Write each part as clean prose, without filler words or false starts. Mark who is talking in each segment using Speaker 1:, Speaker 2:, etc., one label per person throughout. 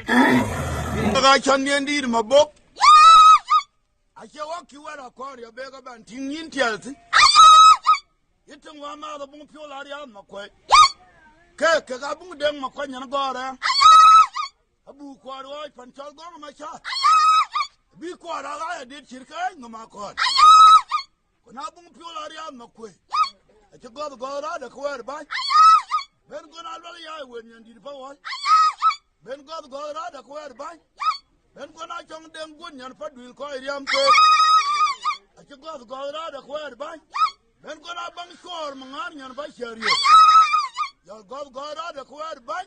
Speaker 1: I can indeed my book. I shall walk you at a quarter beggar and ting in Chelsea. It's a one mother boom pure Ariam McQuay. Kakabu dem McQuay and Gora. A book quarter white and shall go my shot. Be quite a liar did Chirka no Macquay. Nabu pure Ariam McQuay. I should go to God a quarter by. Ben gonna really when you did for what? Ben go to God a quarter by. Ben gonna jump them good and put will call him. I should go to God a quarter by. Ben gonna bang score Mangan and by Sherry. You'll go to God a quarter by.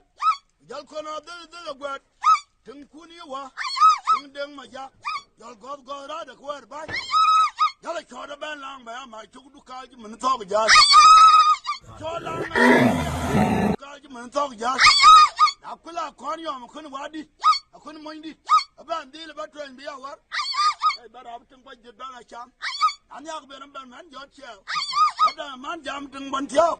Speaker 1: You'll gonna do the word. Tinkuniwa. Ting Maja. You'll go to God a quarter by. You'll a short band long by my took to call you and talk just. So long, call you and talk just. I could have called you, I couldn't want it. I couldn't mind it. About deal about trying to be our. But I think what you done, I can. And you have been a man, your chair. Other man jumped in one tail.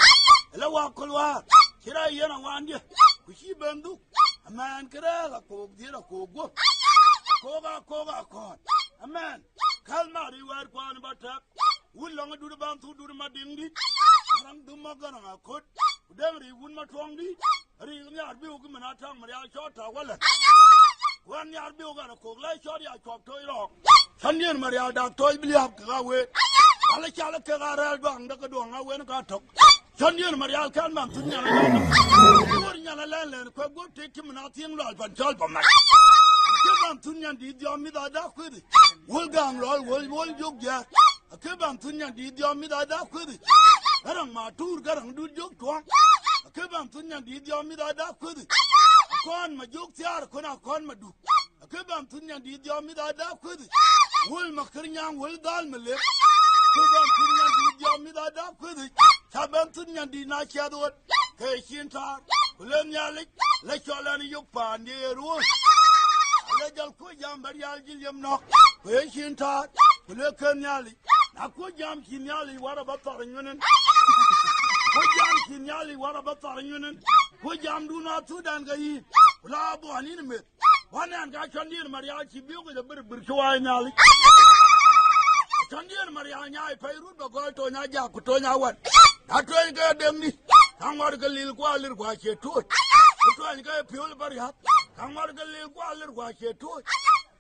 Speaker 1: Hello, Kulwa. Here I hear one year. We see Bandu. A man can have a coke, dear a coke. Koga. A man. Kalmari, you are going about that. Would longer do the band to do the madingi. I'm do Magan, I could. Whatever he would not wrong me. Real yard build him and I tell Maria short a wallet. 1 yard build on a cook, like shorty, I chop to it all. Sunday and Maria, that toy be up to away. I'll let you look at our bang, the Gadong, I went got up. Sunday and Maria can man to Yana land, go take him and not in love and tell for my. Tunyan did your mid that with it. Will gang roll, will you get? A Kiban Tunyan did your mid that with it. I don't my tour, got on do joke to one. A Kiban Tunyan did your mid that with it. A corn my joke here, con my do. A Kiban Tunyan did your mid that with it. Will Macarian will dull me lip. Kiban Tunyan did your mid that with it. Saban Tunyan did not shadow it. Cashin tar, William let your land you pan near rule. Legal Kujam Barial Gilliam knock, Washington Tart, William Nakujam Kinyali, what about Foreign Union? Kujam Kinyali, what about Foreign Union? Kujam do not Sudan Gai, Labo and enemy. One and got Chandir Mariachi built with a bit of Burkua Nali. Chandir Mariana, Peru, the Goto Naja, Kutonia one. I try to get them. I'm going to go little quality watch your tour. I'm trying to get pure barrier. I'm going to go little quality watch your tour.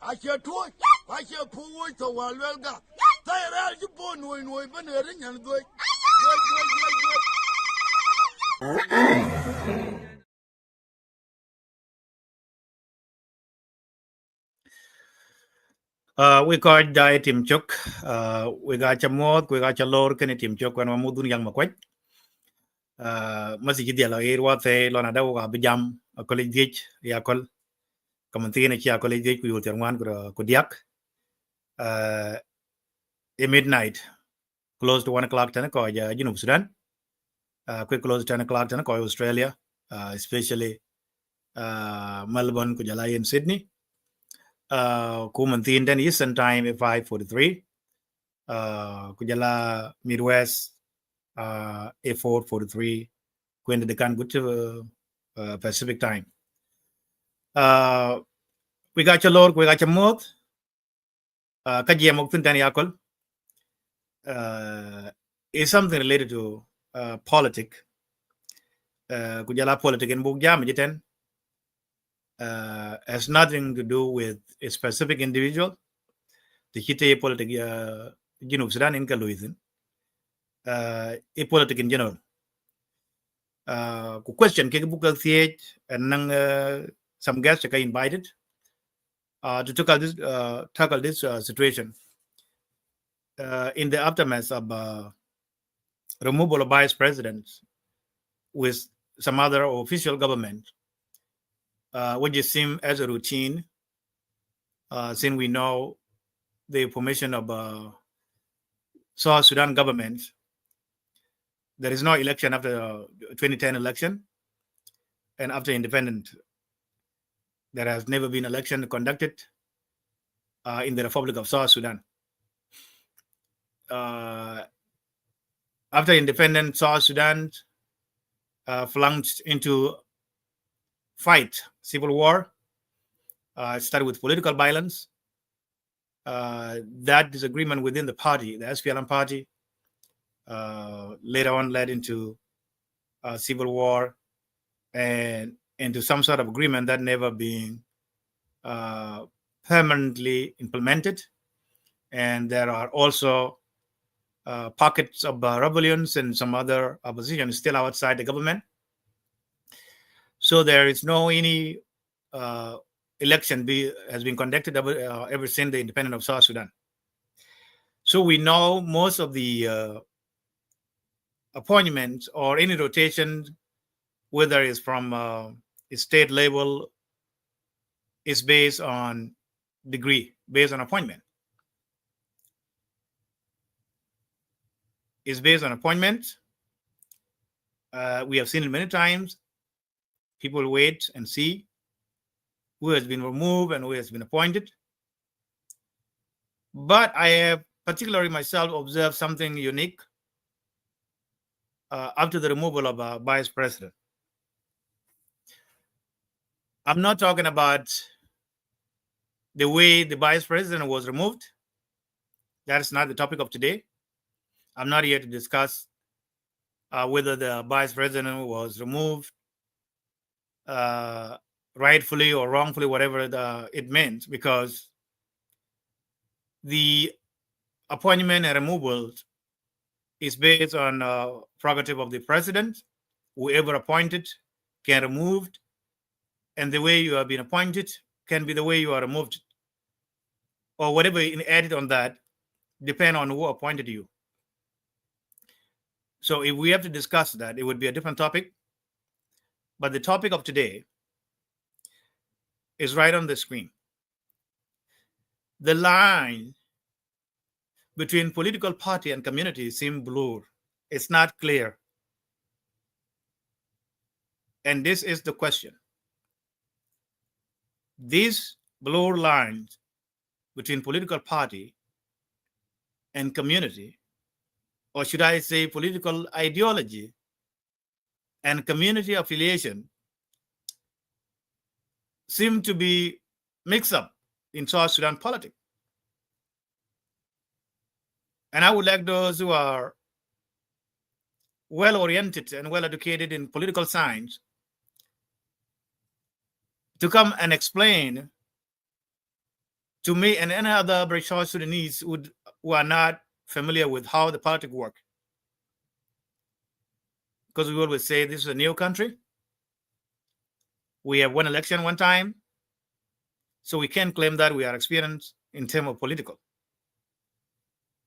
Speaker 1: I shall tour. I shall pull to while well got. Tired as you born when we've been a ring and go.
Speaker 2: We got Jai Tim Chuk, we got Chamot, we got Chalor, Kenny Tim Chuk, and Mudun Yang Makwet. Masih dia lah irwa te lo nada wa bijam college gate ya kol kamantina kia college gate ku terwan ku diak midnight close to 1 o'clock tan ko ya Junub Sudan quick close 10 o'clock tan ko Australia especially Melbourne ku jala in Sydney ku mantin tan Eastern time 5:43 ku jala Midwest 4:43 when the can go to Pacific time. We got your Lord, we got your mouth. Kajia Moktin Yakol is something related to politics. Kujala politics in Bugyam Jiten has nothing to do with a specific individual. The Hite politics Junub Sudan in Kaluizin. A politics in general. Question ke book and some guests are invited to tackle this situation in the aftermath of removal of vice presidents with some other official government, which is seen as a routine since we know the formation of South Sudan government. There is no election after 2010 election, and after independent, there has never been election conducted in the Republic of South Sudan. After independent, South Sudan plunged into civil war, It started with political violence. That disagreement within the party, the SPLM party, later on led into civil war and into some sort of agreement that never been permanently implemented. And there are also pockets of rebellions and some other opposition still outside the government. So there is no any election has been conducted ever since the independence of South Sudan. So we know most of the appointments or any rotation, whether it's from a state level, is based on degree, based on appointment. It's based on appointment. We have seen it many times. People wait and see who has been removed and who has been appointed. But I have particularly myself observed something unique after the removal of a vice president. I'm not talking about the way the vice president was removed. That is not the topic of today. I'm not here to discuss whether the vice president was removed rightfully or wrongfully, whatever it meant, because the appointment and removal is based on prerogative of the president. Whoever appointed can removed, and the way you have been appointed can be the way you are removed, or whatever added on that depend on who appointed you. So if we have to discuss that, it would be a different topic. But the topic of today is right on the screen. The line between political party and community seem blurred. It's not clear. And this is the question. These blurred lines between political party and community, or should I say political ideology and community affiliation, seem to be mixed up in South Sudan politics. And I would like those who are well-oriented and well-educated in political science to come and explain to me and any other British South Sudanese who are not familiar with how the politics work. Because we always say this is a new country. We have one election one time. So we can't claim that we are experienced in terms of political.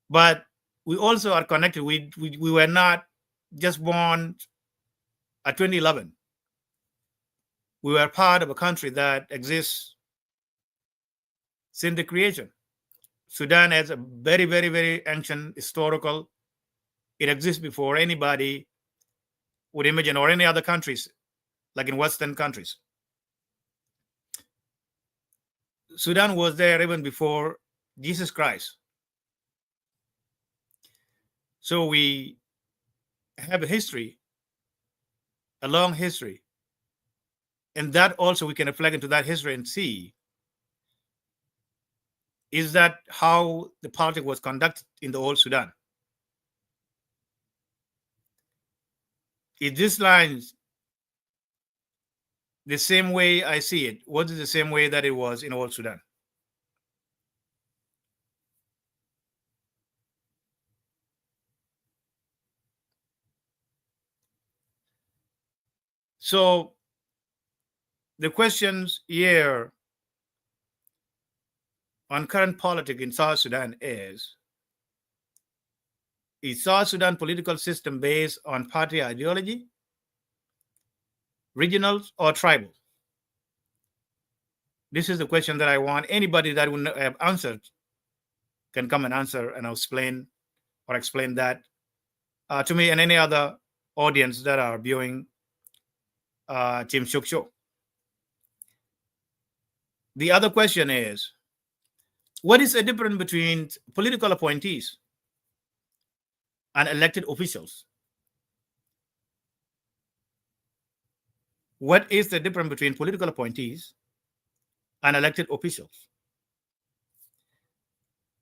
Speaker 2: But we also are connected. We were not just born at 2011. We were part of a country that exists since the creation. Sudan has a very, very, very ancient historical. It exists before anybody would imagine, or any other countries, like in Western countries. Sudan was there even before Jesus Christ. So we have a history, a long history. And that also we can reflect into that history and see, is that how the politics was conducted in the old Sudan? Is this lines the same way I see it? Was it the same way that it was in old Sudan? So the questions here on current politics in South Sudan is South Sudan political system based on party ideology, regional or tribal? This is the question that I want anybody that would have answered can come and answer, and I'll explain that to me and any other audience that are viewing Team Shuk Show. The other question is, what is the difference between political appointees and elected officials? What is the difference between political appointees unelected officials.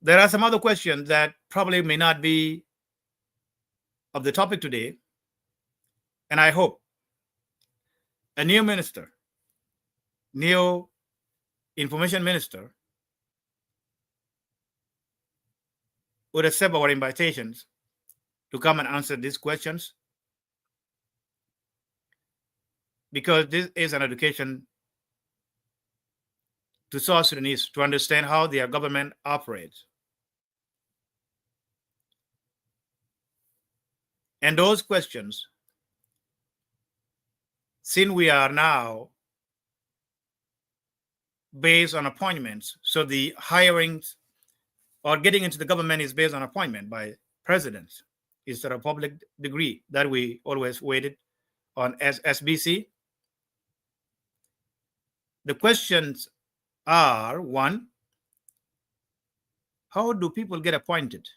Speaker 2: There are some other questions that probably may not be of the topic today, and I hope a new minister, new information minister, would accept our invitations to come and answer these questions, because this is an education to South Sudanese to understand how their government operates. And those questions, since we are now based on appointments, so the hirings or getting into the government is based on appointment by presidents. It's a republic degree that we always waited on as SBC. The questions are: one, how do people get appointed?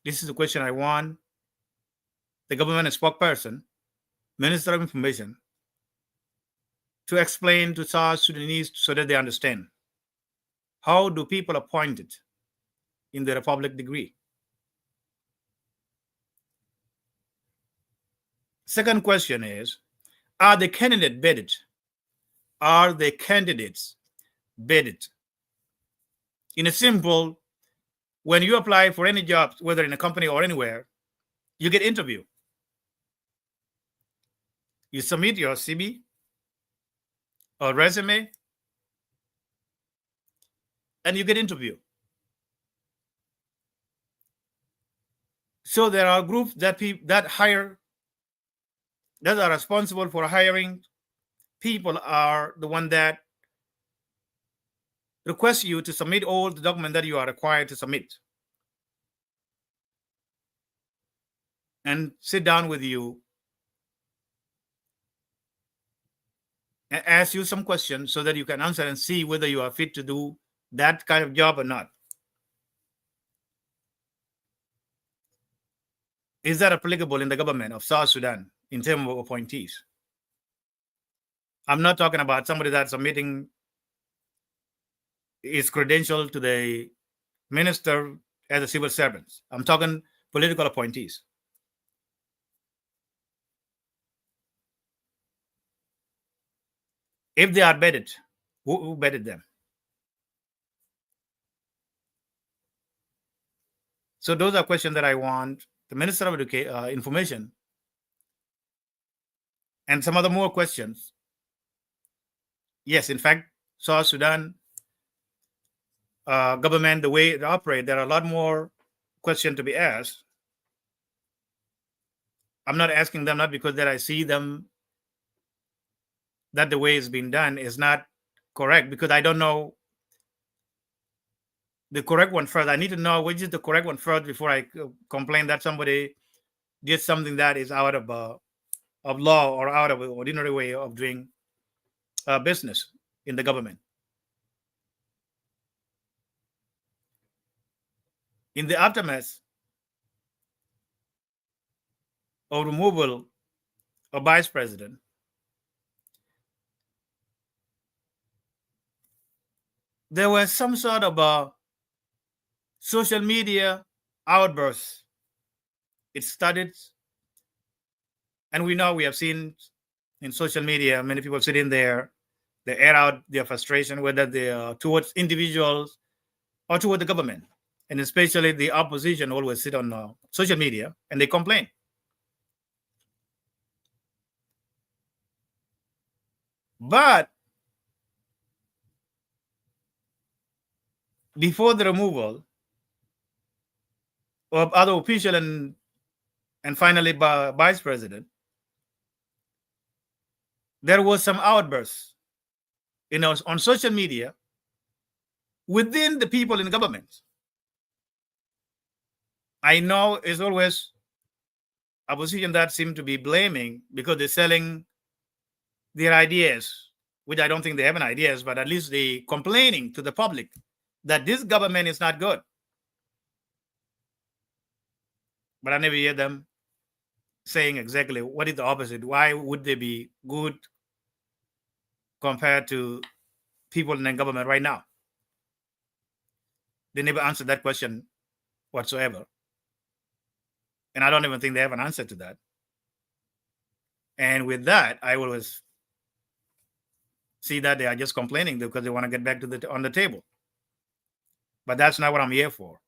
Speaker 2: This is the question I want the government spokesperson, Minister of Information, to explain to South Sudanese so that they understand. How do people appointed in the republic degree? Second question is, are the candidates vetted? Are the candidates vetted? In a simple, when you apply for any job, whether in a company or anywhere, you get interview. You submit your CV or resume, and you get interview. So there are groups that hire, that are responsible for hiring people, are the one that request you to submit all the documents that you are required to submit, and sit down with you and ask you some questions so that you can answer and see whether you are fit to do that kind of job or not. Is that applicable in the government of South Sudan in terms of appointees? I'm not talking about somebody that's submitting his credential to the minister as a civil servant. I'm talking political appointees. If they are vetted, who vetted them? So those are questions that I want the Minister of Information, and some other more questions. Yes, in fact, South Sudan government, the way it operates, there are a lot more questions to be asked. I'm not asking them not because that I see them that the way it's been done is not correct, because I don't know the correct one first. I need to know which is the correct one first before I complain that somebody did something that is out of law or out of an ordinary way of doing business in the government. In the aftermath of removal of vice president, there was some sort of a social media outburst. It started, and we have seen in social media many people sitting there, they air out their frustration, whether they are towards individuals or toward the government, and especially the opposition always sit on social media and they complain. But before the removal of other official and finally by vice president, there was some outbursts, on social media within the people in government. I know it's always opposition that seem to be blaming because they're selling their ideas, which I don't think they have any ideas, but at least they complaining to the public that this government is not good. But I never hear them saying exactly what is the opposite. Why would they be good compared to people in the government right now? They never answered that question whatsoever. And I don't even think they have an answer to that. And with that, I always see that they are just complaining because they want to get back to on the table. But that's not what I'm here for.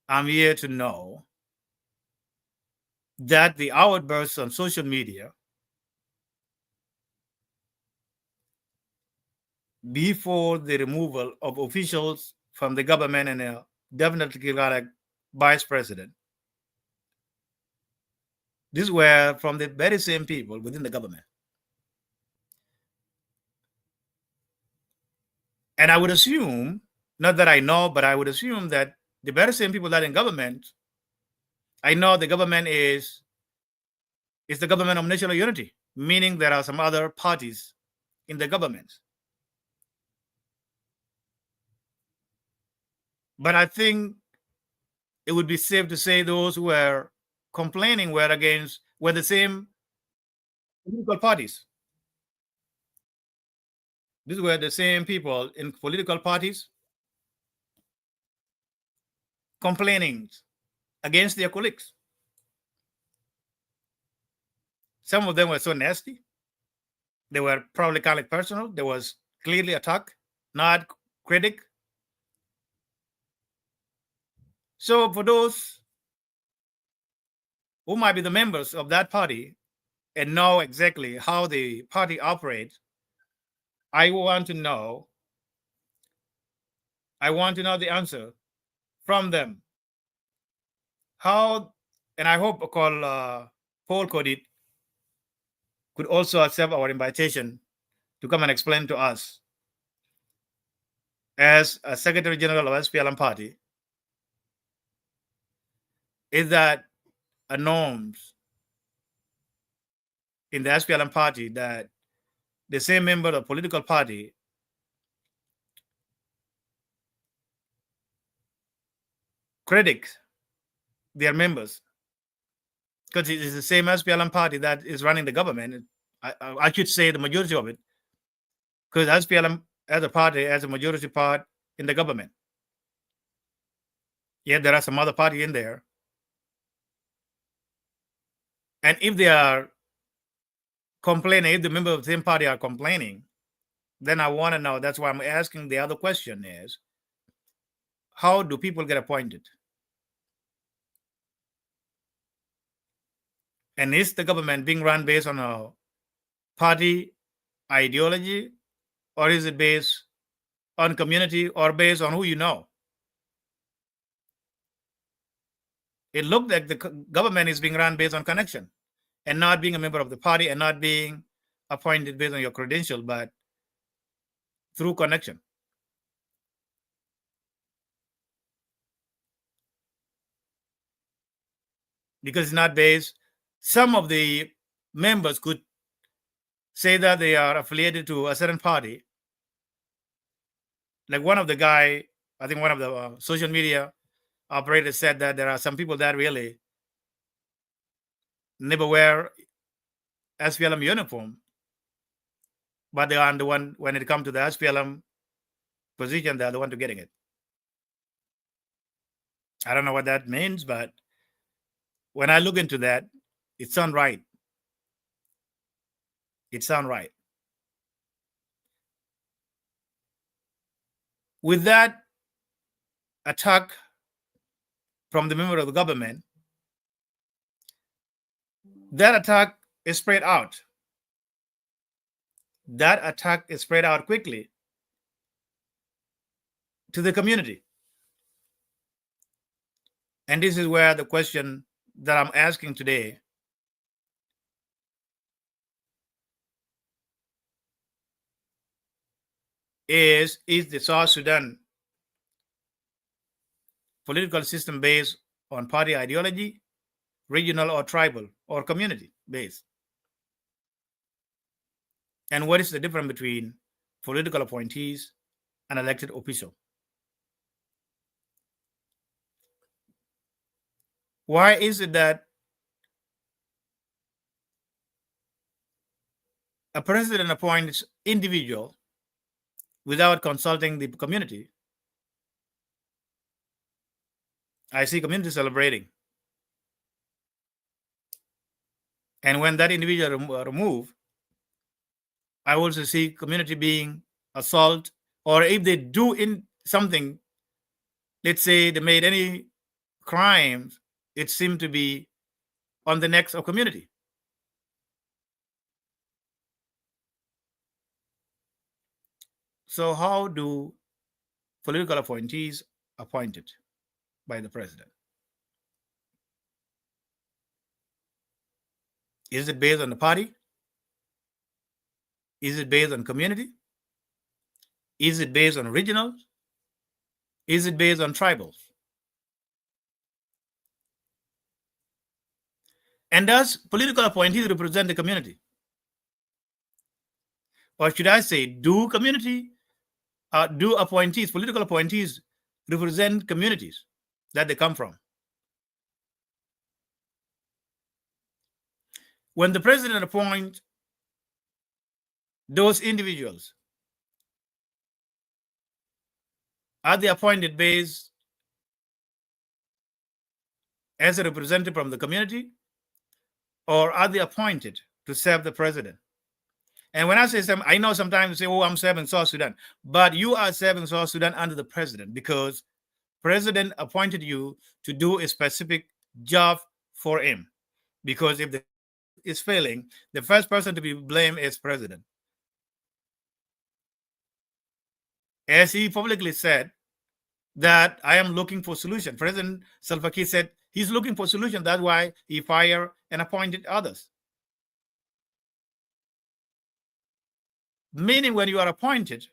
Speaker 2: I'm here to know that the outbursts on social media before the removal of officials from the government and a definitely like vice president, these were from the very same people within the government. And I would assume, not that I know, but I would assume that the very same people that in government, I know the government is the government of national unity, meaning there are some other parties in the government. But I think it would be safe to say those who were complaining were the same political parties. These were the same people in political parties complaining against their colleagues. Some of them were so nasty. They were probably kind of personal. There was clearly attack, not critic. So for those who might be the members of that party and know exactly how the party operates, I want to know the answer from them. How, and I hope Paul Kodit could also accept our invitation to come and explain to us as a Secretary General of SPLM Party, is that a norms in the SPLM Party that the same member of political party critics their members, because it is the same SPLM Party that is running the government. I should say the majority of it, because SPLM as a party has a majority part in the government. Yet there are some other party in there. And if they are complaining, if the members of the same party are complaining, then I want to know, that's why I'm asking the other question is, how do people get appointed? And is the government being run based on a party ideology, or is it based on community, or based on who you know? It looked like the government is being run based on connection and not being a member of the party and not being appointed based on your credential, but through connection. Because it's not based, some of the members could say that they are affiliated to a certain party. Like one of the guy, I think one of the social media operators said that there are some people that really never wear SPLM uniform, but they are the one, when it comes to the SPLM position, they're the one to getting it. I don't know what that means, but when I look into that, it sounds right. It sounds right. With that attack from the member of the government, that attack is spread out. That attack is spread out quickly to the community. And this is where the question that I'm asking today is the South Sudan political system based on party ideology, regional or tribal or community based? And what is the difference between political appointees and elected officials? Why is it that a president appoints individual without consulting the community, I see community celebrating. And when that individual removed, I also see community being assaulted, or if they do in something, let's say they made any crimes, it seemed to be on the necks of community. So how do political appointees appointed by the president? Is it based on the party? Is it based on community? Is it based on regionals? Is it based on tribals? And does political appointees represent the community? Or should I say, do appointees, political appointees, represent communities that they come from? When the president appoints those individuals, are they appointed based as a representative from the community, or are they appointed to serve the president? And when I say some, I know sometimes you say, "Oh, I'm serving South Sudan," but you are serving South Sudan under the president, because president appointed you to do a specific job for him. Because if the is failing, the first person to be blamed is president. As he publicly said that I am looking for solution. President Salva Kiir said he's looking for solution. That's why he fired and appointed others. Meaning, when you are appointed,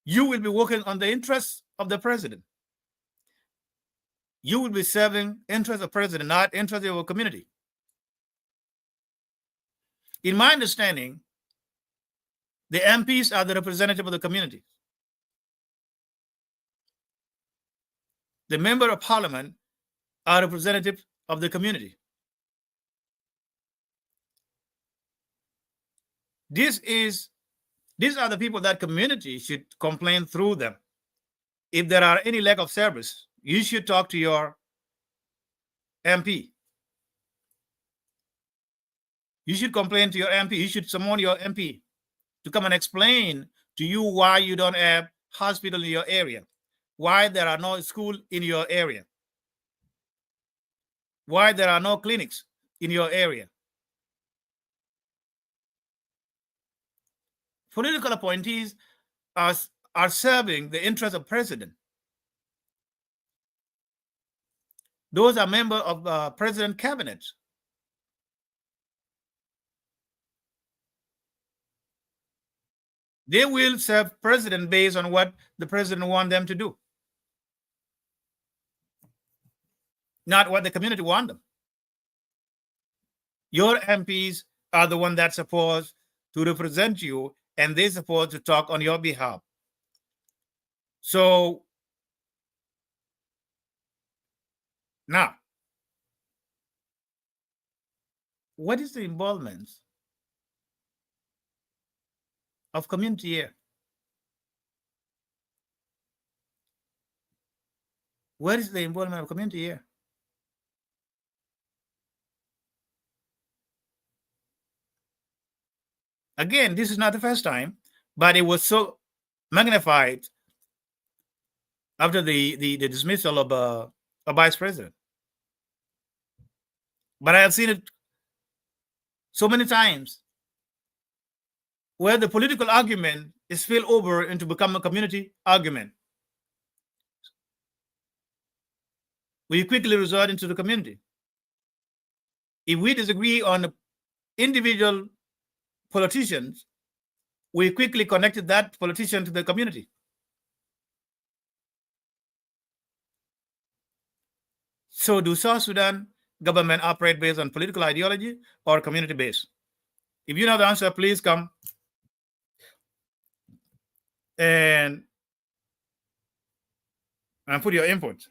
Speaker 2: you will be working on the interests of the president. You will be serving interests of president, not interests of your community. In my understanding, the MPs are the representative of the community. The member of parliament are representative of the community. These are the people that community should complain through them. If there are any lack of service, you should talk to your MP. You should complain to your MP. You should summon your MP to come and explain to you why you don't have hospital in your area, why there are no school in your area, why there are no clinics in your area. Political appointees are serving the interest of president. Those are members of president cabinet. They will serve president based on what the president wants them to do, not what the community want them. Your MPs are the one that's supposed to represent you, and they're supposed to talk on your behalf. So now, what is the involvement of community here? Where is the involvement of community here? Again, this is not the first time, but it was so magnified after the dismissal of a vice president. But I have seen it so many times where the political argument is spilled over into become a community argument. We quickly resort into the community. If we disagree on individual politicians, we quickly connected that politician to the community. So do South Sudan government operate based on political ideology or community based? If you know the answer, please come and put your input.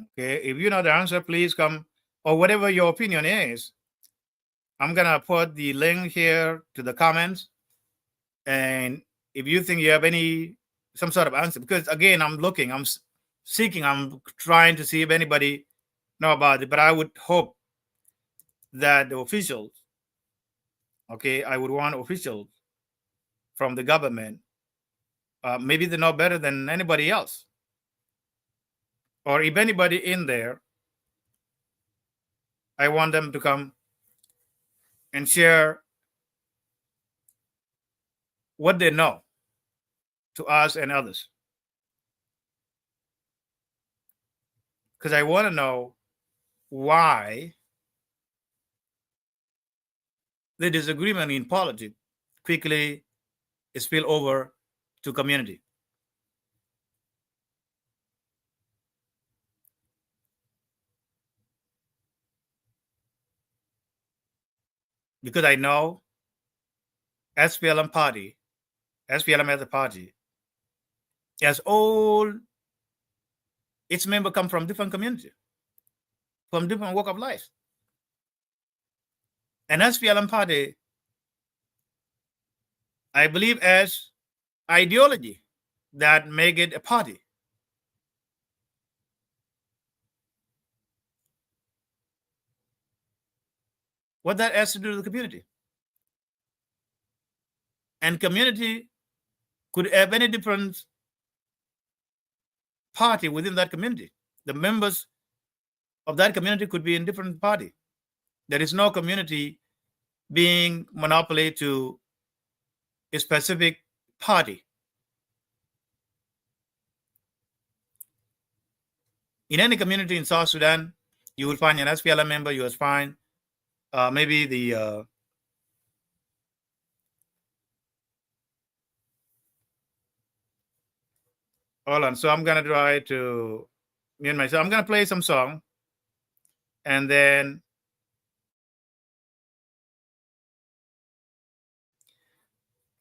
Speaker 2: Okay, if you know the answer, please come, or whatever your opinion is. I'm gonna put the link here to the comments, and if you think you have some sort of answer, because again, I'm seeking, I'm trying to see if anybody know about it, but I would hope that the officials, okay, I would want officials from the government, maybe they know better than anybody else, or if anybody in there, I want them to come and share what they know to us and others, because I want to know why the disagreement in politics quickly spill over to community. Because I know SPLM as a party, as all its members come from different communities, from different walk of life. And SPLM party, I believe, as ideology that make it a party. What that has to do with the community. And community could have any different party within that community. The members of that community could be in different party. There is no community being monopoly to a specific party. In any community in South Sudan, you will find an SPLM member, you will find maybe the hold on. So I'm gonna try to mute myself. I'm gonna play some song, and then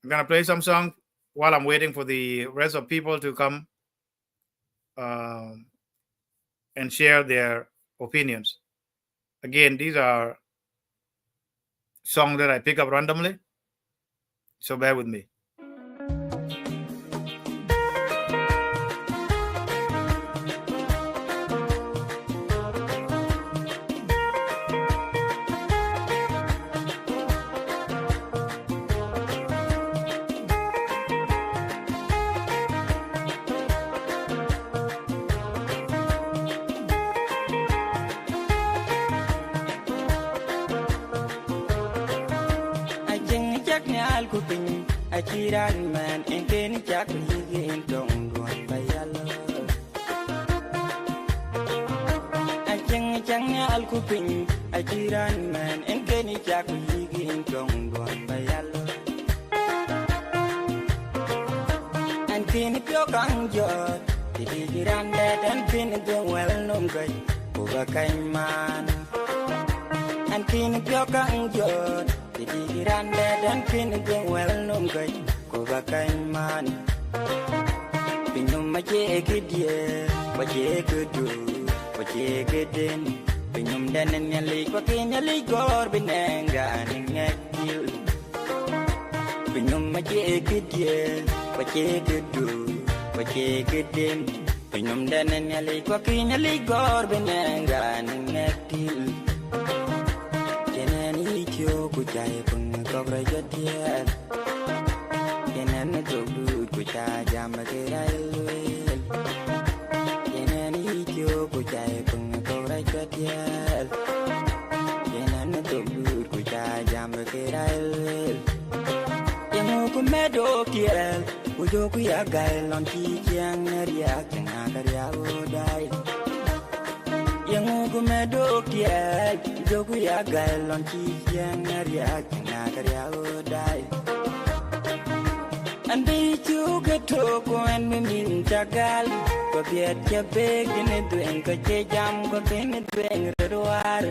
Speaker 2: I'm gonna play some song while I'm waiting for the rest of people to come and share their opinions. Again, these are songs that I pick up randomly, so bear with me.
Speaker 3: Achiran man in Kenny Jack in Tonguan by Yellow. I chang al cooking. Achiran man in Kenny Jack in Tonguan by Yellow. And Kenny Pyogang Jot, the Digiran dead and Kenny the well known guy, over man. And Kenny Pyogang Jot. Digiran dead and pin the well known guy, go back man. Pinum my jacket, dear, what you could do, what you could in. Pinum then in your league, what in your league or benanga and in a kill. Pinum my jacket, dear, what you could do, what you could in. Pinum then in your league, what in your league or benanga and in a kill. Kuchai pung cobra jotiel Yenen to do kucha jam kirail Yenen yo kuchai pung cobra jotiel Yenen to do kucha jam kirail Yamu kumedo kiel Ujo kuya gail on chi chiang riak changa karya udai Yang gumedo kiel jogu ya galon chi yang riak na karya udai and be you get to go and min tagal ko biet ke beg ne duen ko che jam ko ken duen roar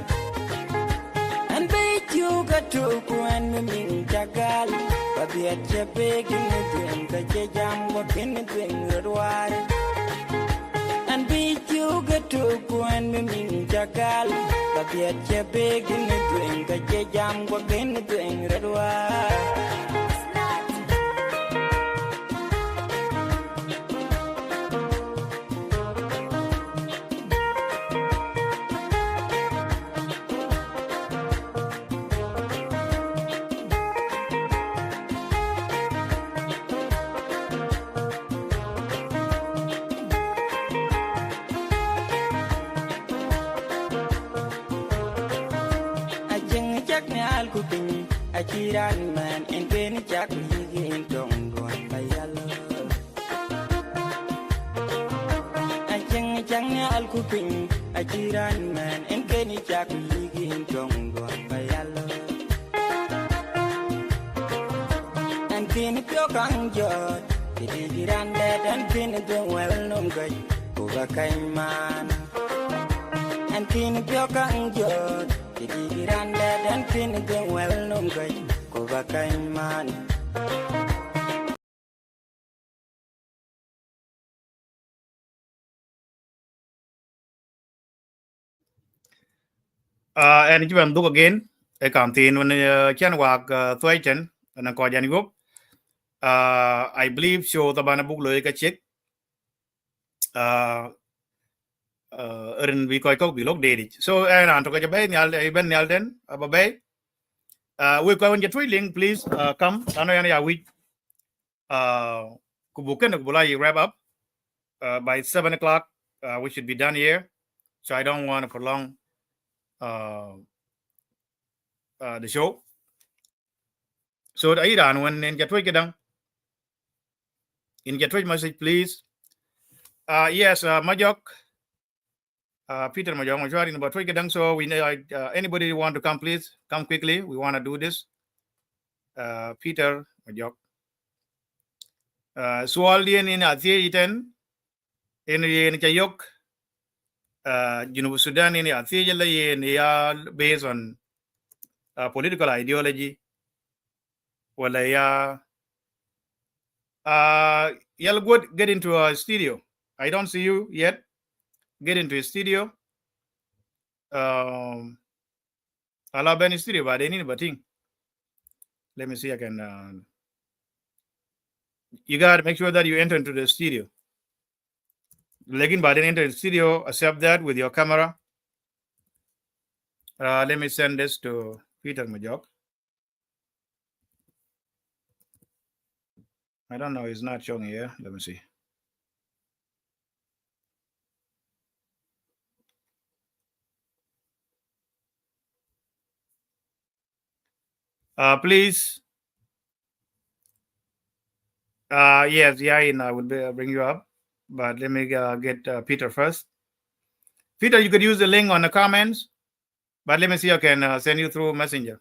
Speaker 3: and be you get to go and min tagal ko biet ke beg ne duen ko che jam ko ken duen roar and be you get to go and me mean jagal. The beer che big in the drink, a jam go in the drink, red wine. I cheat man and penny jack in don't go by yellow. I chang al cooking. I cheat man and penny jack in don't go by yellow. And penny pure ganjot. The diggy ran dead and penny the well known good. Over kind man. And penny pure ganjot. Digiran dan pin the well known guy go back in man.
Speaker 2: And you can look again. I can't see when can work Thwaichen and a Kojan group. I believe show the Banabuk Loika check. We quite go below dated. So, and I'm talking about Ben Nelden, Ababe. We're going to get link, please come. I know we Kubukan Bulai wrap up by 7 o'clock. We should be done here. So, I don't want to prolong the show. So, the Iran, when in Gatway in Gatway message, please. Yes, Majok. Peter Majong in about Twigedang. So we know anybody want to come, please come quickly. We want to do this. Peter Majok. So all the in Athien in Chayok, Sudan in Athien based on political ideology. Well, you'll get into a studio. I don't see you yet. Get into a studio. I'll have any studio, but any thing. Let me see. I can. You got to make sure that you enter into the studio. Legin, but then enter the studio. Accept that with your camera. Let me send this to Peter Majok. I don't know. It's not showing here. Let me see. Please. Yes, I will bring you up, but let me get Peter first. Peter, you could use the link on the comments, but let me see. I can send you through Messenger.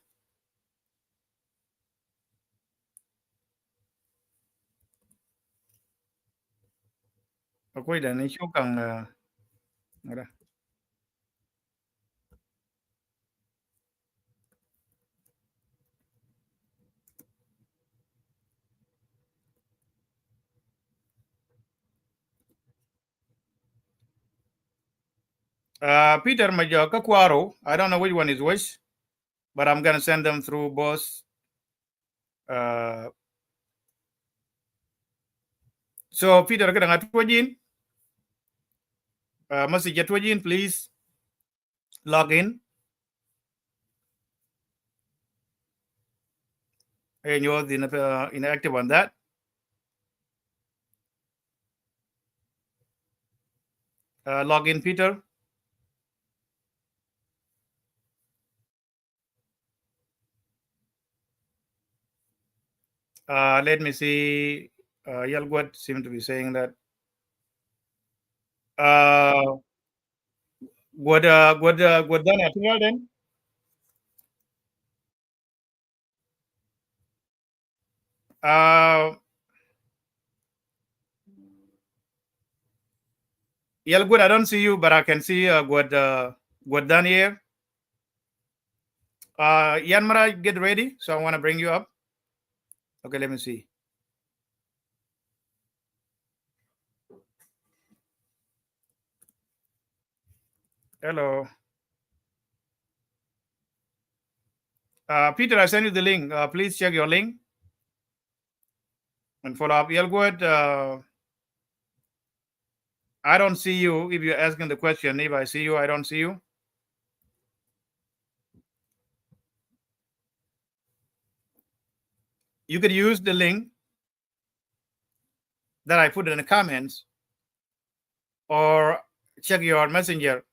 Speaker 2: Okay, then issue kang Peter Majoka Kwaro. I don't know which one is which, but I'm gonna send them through both. So Peter, message please log in. And you're inactive on that. Log in, Peter. Let me see. Yalgwat seem to be saying that. What done at all then? Yalgwat, I don't see you, but I can see what done here. Yanmara, get ready. So I want to bring you up. Okay, let me see. Hello. Peter, I sent you the link. Please check your link and follow up. Yelgood, I don't see you if you're asking the question. If I see you, I don't see you. You could use the link that I put in the comments or check your messenger.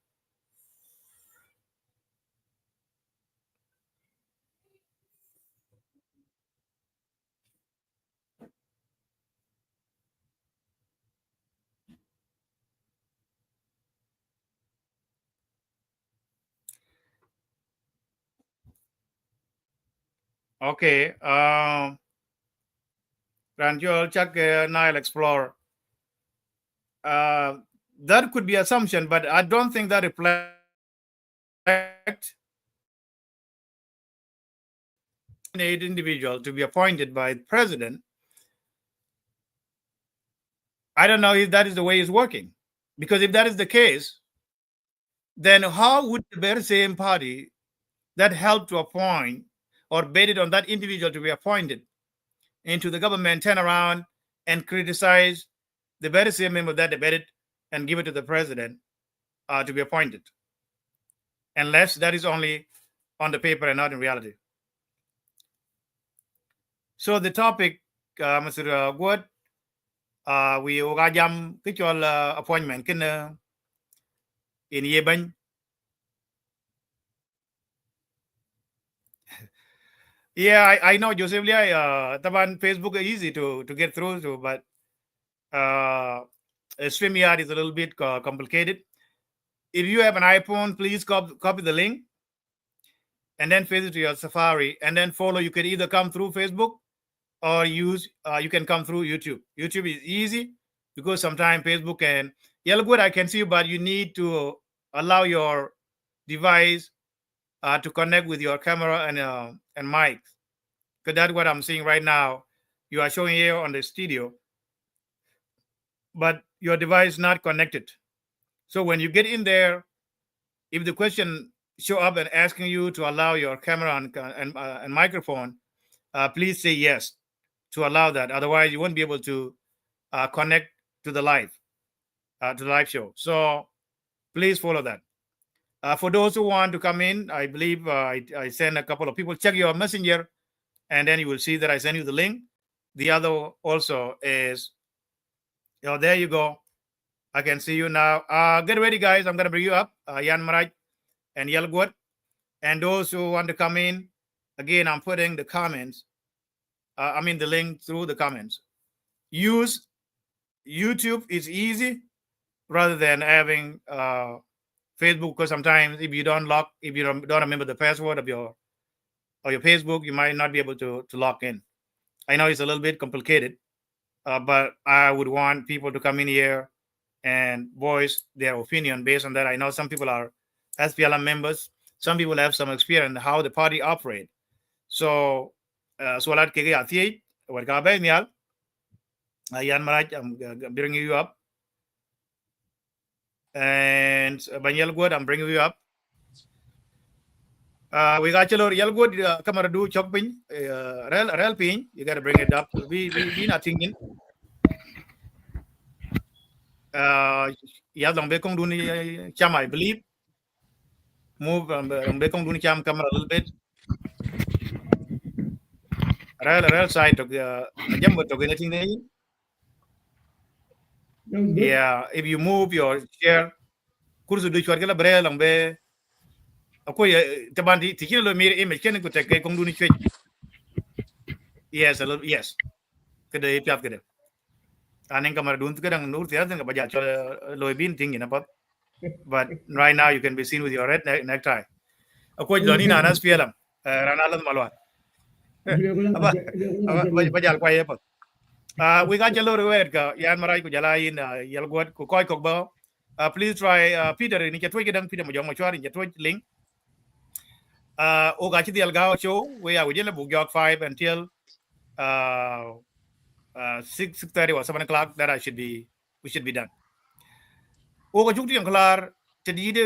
Speaker 2: Okay. Ranjol, check Nile Explorer. That could be assumption, but I don't think that reflects an individual to be appointed by the president. I don't know if that is the way it's working, because if that is the case, then how would the very same party that helped to appoint or betted on that individual to be appointed into the government turn around and criticize the very same member that debated and give it to the president to be appointed, unless that is only on the paper and not in reality. So the topic, Mr. Wood, we jam appointment in Yeban. Yeah, I know Joseph Lee. Taban Facebook is easy to get through to, but StreamYard is a little bit complicated. If you have an iPhone, please copy the link and then paste it to your Safari and then follow. You can either come through Facebook or you can come through YouTube. YouTube is easy because sometimes Facebook and good, I can see you, but you need to allow your device to connect with your camera and mic. Because that's what I'm seeing right now. You are showing here on the studio, but your device is not connected. So when you get in there, if the question show up and asking you to allow your camera and microphone, please say yes to allow that. Otherwise, you won't be able to connect to the live show. So please follow that. For those who want to come in, I believe I sent a couple of people. Check your messenger, and then you will see that I sent you the link. The other also is, there you go. I can see you now. Get ready, guys. I'm going to bring you up. Yan Maraj and Yelgood. And those who want to come in, again, I'm putting the comments. The link through the comments. Use YouTube. It's easy rather than having Facebook, because sometimes if you don't remember the password of your Facebook, you might not be able to log in. I know it's a little bit complicated, but I would want people to come in here and voice their opinion based on that. I know some people are SPLM members. Some people have some experience in how the party operate. So, Swalat Kege Ati, Wakabe Mial, Yan Maraj, I'm bringing you up. And Banyal Good, I'm bringing you up. We got your Yelgood, Kamara do Chokpin, Real Pin, you got to bring it up. We not thinking. Yadong Bekong Duni Cham, I believe. Move Bekong Duni Cham camera a little bit. Real side of the Jumbo to anything. Yeah, if you move your chair, Kursu do Chorgala Brel and Be. Okay, Tabandi, Tikino Mir image can go take Kong Duni. Yes, a little, yes. Could they pick it? Aning kamar dun tukadang nur tiada nggak baca loibin tinggi nampak. But right now you can be seen with your red necktie. Aku jadi nana spialam, ranalan maluat. Apa bajal kuai apa? We got jalur wed ka yan marai ku jalain yalguat ku koi kokba. Please try Peter ini chatwe kedang Peter mojong machuari chatwe link. O gachi dial gao show we are within the book 5 until 6:30 or 7 o'clock that we should be done. O ga jukti yang kelar tedi de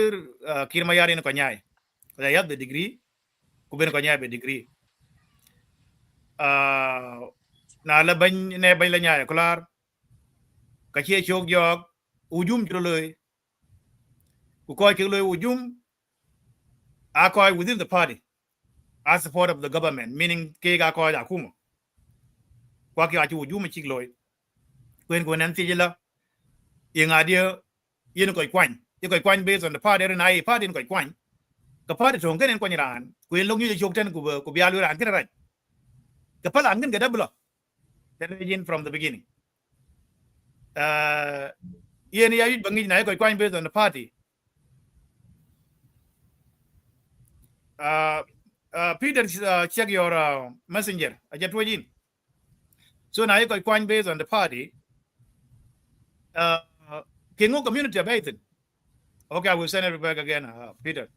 Speaker 2: kirma yari no kanyai ko ya the degree ku ben kanyai be degree na la ban ne ban la nyai klar ka che chok jog ujum jro loy ku ko ke loy ujum a ko within the party as support of the government meaning ke ga ko ja kuma kwa ke a chu ujum chik loy kwen ko nan ti la yenga dia yen ko kwan based on the party na ai party ko kwan ka party thong ken ko nyiran kwen long yu chok ten ku bia lu ran ken ra ka pala ngin ga dablo then from the beginning yen ya yu bangi na ko kwan based on the party Peter check your messenger ajat wajin so na ko kwan based on the party kengo community abated. Okay, I will send it back again, Peter.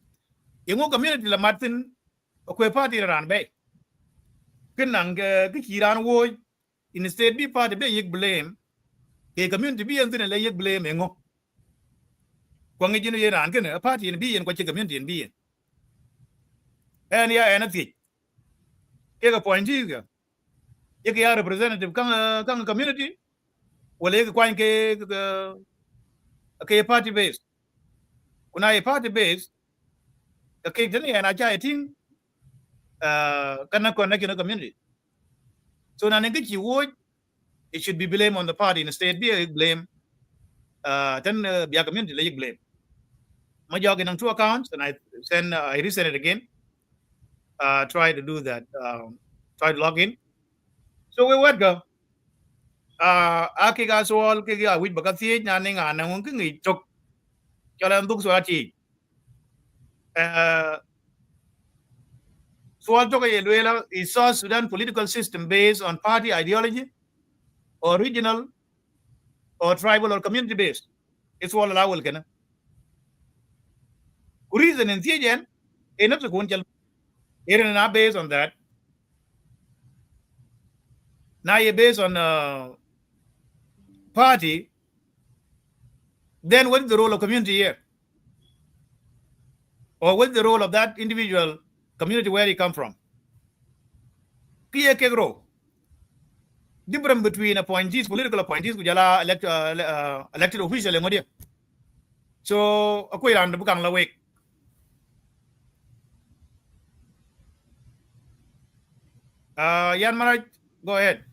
Speaker 2: Yengo community la Martin, okay, party ran bay. Kenang kiran wo instead be party be yik blame. Ke community be and then lay yik blame yengo. Kwangi jinu yeran ken a party in be and kwachi community in be. And yeah, anything. Ke appointees ga. Yek ya representative kang community. Wala yek kwan ke party based. Kuna a party based, the cake and I think cannot connect in a community. So now you would it should be blame on the party instead be a blame then be a community like blame. My jog in 2 accounts and I resend it again. Try to do that. Try to log in. So we would go. Aki guys all kiga with bagati naning anang ngi chok chalan duk swati. So is South Sudan political system based on party ideology, or regional, or tribal, or community based? It's all allowable. Reason in Tijan, enough to go and based on that. Now you're based on party, then what is the role of community here? Or what's the role of that individual community where he come from? Different between appointees, political appointees, elected official. So, a quite on the book on the way. Yan Maraj, go ahead.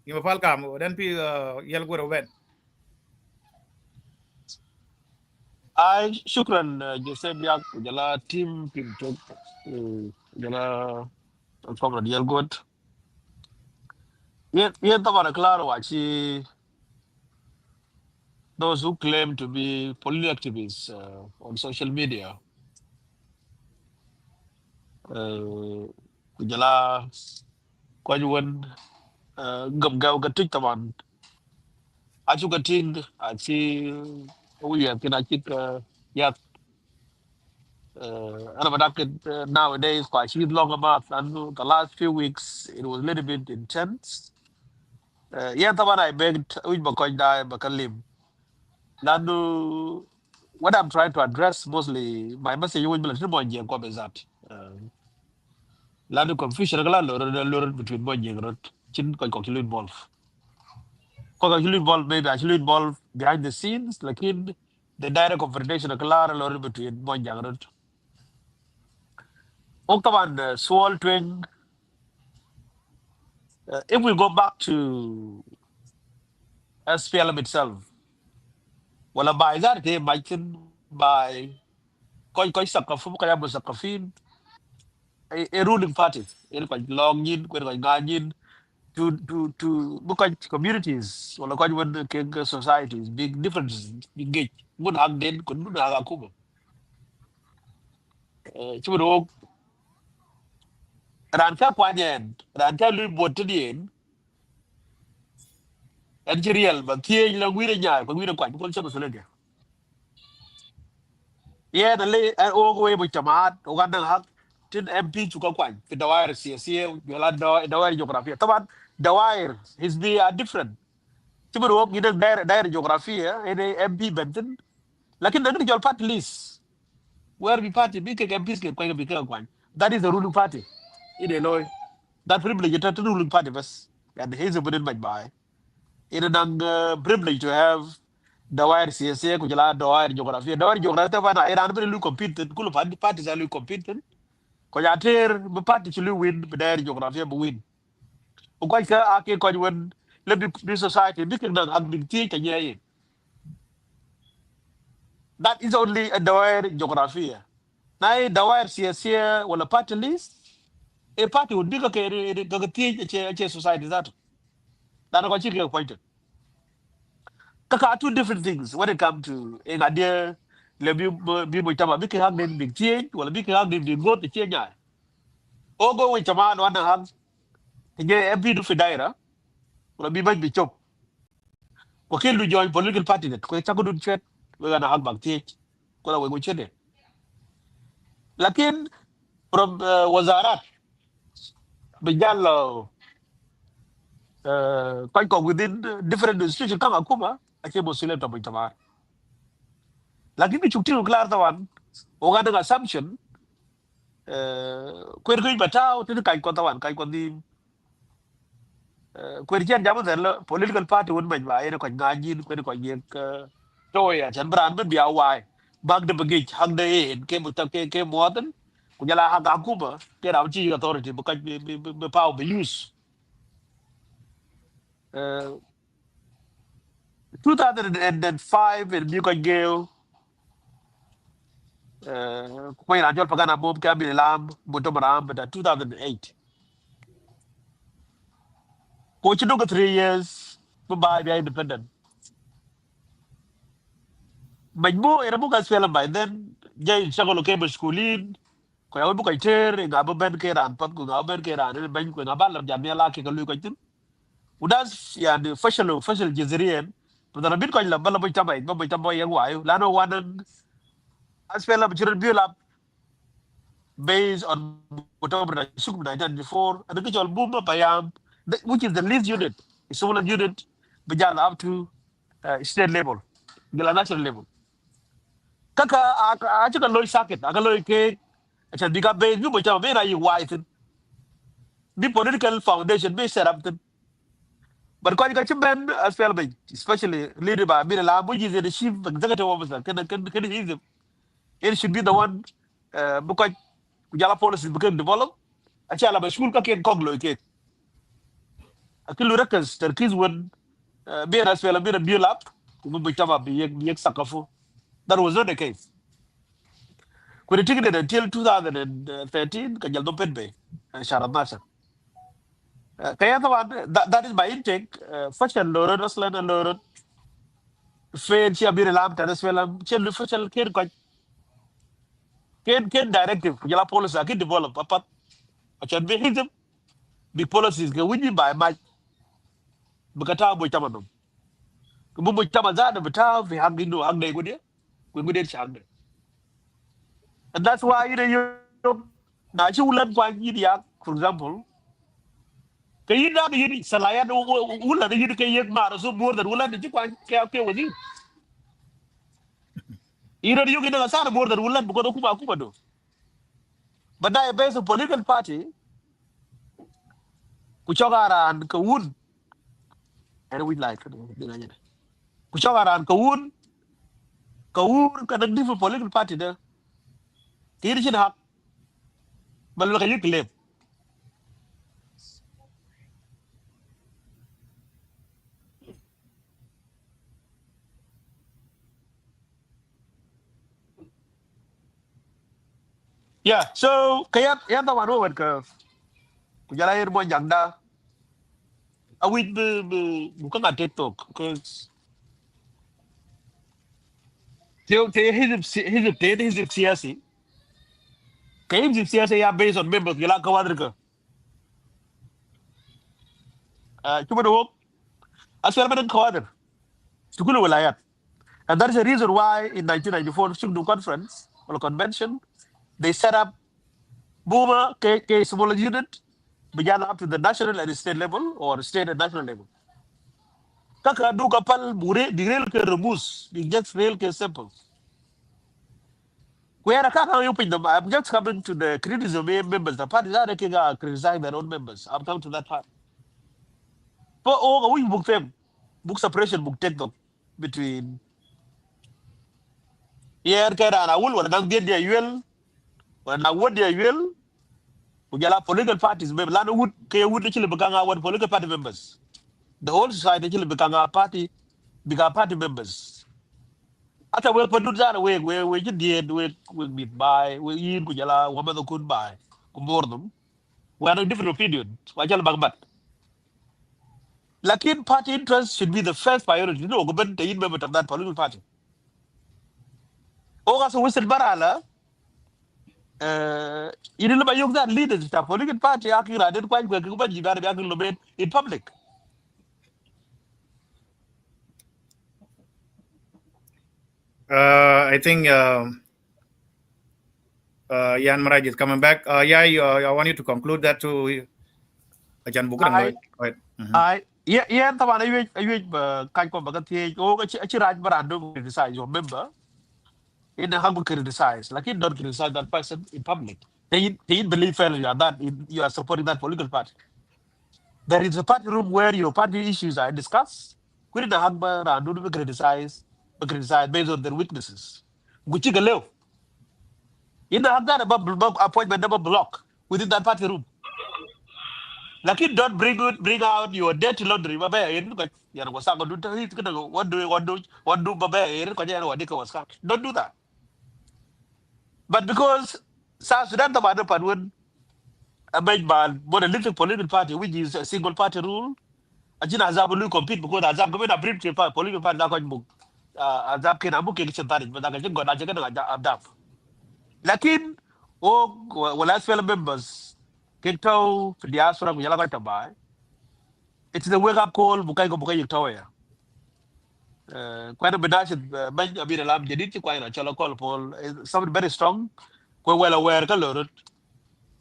Speaker 2: You have welcome. Then be yell go event.
Speaker 4: I shukran Joseph Yak jala team pintok jala comrade Yelgot. Yet tabana claro wachi those who claim to be political activists on social media. Jala kwajuan gamgaw gatik taban. Achu gating achi we have kinachik yat nowadays quite she's long about and the last few weeks it was a little bit intense. Yeah, taban I begged we bakoy dai bakalim. Nanu what I'm trying to address mostly my message you will be little more is that Lanu confusion between Monjing and Chin Kokil involved. Kokil involved maybe actually involved behind the scenes, like in the direct confrontation of Kalar between Monjang and Oktavan Swall Twin. If we go back to SPLM itself, well, by that day, Maikin by Koi Sakafum Kayabu Sakafin, a ruling party, long in, when to look at communities or look at when the societies, big differences, big gate. Good hug then, could not have a kubo. Chubro, Ranta Quanian, Ranta Lubotinian, and Jiriel, but here you know, we are but we don't quite conscious of it. Yeah, the lay and all way with Tamat, Uganda hug, tin MP to Kakwang, the wire CSA, Yolanda, the wire geography. Tamat, the wire, his be different. Chubro, you know, their geography, and MP Benton. Lakin naging your party list. where we party big MPs ke kwa big kwa. That is the ruling party. In Illinois. That privilege is the ruling party bas. And he's a bit much by. In a privilege to have the wire CSA kujala the wire geography. The wire geography wana Iran be lu compete kulu parties are lu compete. Ko ya ter be party chulu win be der geography be win. O ko ka ake ko win le bi society bi kin dan ak big ti kanye. That is only a the wire geography. Now the wire CSA wala party list a party would be ka ti society that. That ko chi ke point. Kaka two different things when it comes to in idea le bi mo tama bi ka den big change wala bi ka den big go to change o go we tama no na han je e bi du fi daira wala bi ba bi chop ko ke lu join political party det ko ta ko dun chet we ga na hak bag change ko la we go chede lakin from wazarat bi jallo ko within different institution kama kuma ake mo sile to bi tama lakin bi chukti klar tawan o ga da assumption kwer kuj batao tin kai ko tawan kai ko di kwer chen jamu der political party won ban ba ene ko ngaji ko ko ye to ya chan bran ben bia wai bag de bagi hang de en ke muta ke moden ku jala ha ga kuma ke raw chi authority bu ka be power be use 2005 en bi ko geo ko ina jol pagana bob ka bi lam bu to maram but 2008 ko chi do 3 years bu ba be independent. Majmo era bukan film by then jay shagolo ke beskulin ko yaw bukan ter nga ba ben ke ran pat ko nga ben ke ran ben ko nga ba la jamia ke ko lu ko tin udas yani fashal jazriyan بدنا بين كل بلا بيتا باي ما بيتا باي يغوايو لانه وانا اسفل بجرد بيلا based on whatever suk 1994 and the jol boom payam which is the least unit is smaller unit bejal up to state level the national level kaka aja kan loy sakit aga loy ke acha diga be bi mo chama be na yi white the political foundation be set up then but ko ga chimben as well be especially leader by bin la bu the chief executive officer can is it should be the one because kujala policy became develop acha la mashkul ka ken kog loy ke akilu rekas terkiz won be as well be build up mo chama be yek sakafu that was not the case. When it took it until 2013, Kajal do Pedbe, Sharat Nasser. Kaya that is my intake. First and Lord, Ruslan and Lord, Fair Chiabir Lam, Tanasvelam, Chel Fuchel, Ken directive, Yala policy, I can develop, but I can be him. The policies go with you by my Bukata Butamanum. Bumutamaza, the Bata, we have been to Agde good year. We would it. And that's why you now you learn quite for example. Kayi na yini salaya no wula da yini kayi mara so more than wula da ji kwan ke wani ira yugi da sana more than wula buko kuma do but na base political party ku chogara an ka wun and we like ku chogara an ka wun ka da different political party da kiri chin hak bal ka yik lep yeah so kaya ya da wano wer ka ku jala ir mo jangda awit bu ka ngate tok cuz te his siyasi kayim siyasi ya based on members gila ka wadr ka cuma do aswel badan ka wadr tukulu wilayat. And that is the reason why in 1994 Sugdu conference or convention, they set up Buma K small unit began up to the national and state level or state and national level. Kaka do kapal bure di real ke remus di just real ke simple. Where I can't help them. I'm just coming to the criticism of members. The parties are criticizing their own members. I'm coming to that part. But we book them, book separation, book take them between here and I will when I get there. You will when I would there. You will. We have political parties. Maybe land would actually become our political party members. The whole society actually become our party, become party members. After we put that away, we just did we meet by we eat kujala woman could buy more them. We have a different opinion. Wajal bagbat. Lakin party interest should be the first priority. No, government the member of that political party. Oga so whistle barala. Ini lebih yung that leaders the political party akhirnya ada kuat gua kubat jibar biar lebih in public.
Speaker 2: I think Yan Maraj is coming back. I want you to conclude that too. Ajan bukan
Speaker 4: Yeah, taman ayuh kain kau bagat tiye. Oh, aci raj berandung criticize your member. In the humble criticize, like you don't criticize that person in public. They believe fairly that you are supporting that political party. There is a party room where your party issues are discussed. We didn't have to criticize based on their weaknesses. Gucci galeo. In the have that about appointment number block within that party room. Like you don't bring out your dirty laundry. What do don't do that. But because South Sudan Politic made by monolithic political party, which is a single party rule, Ajina Azab will compete because Azab government a brief political party na book. Azab can abu ke chantari, but I can go na jaga Azab. Lakin last fellow members kito diaspora ko yala ka ba. It's the wake up call bukai yitaw ya. Quite a benashed ben abin alam jadi ti kwai na chala call Paul somebody very strong. Quite well aware ka lorot.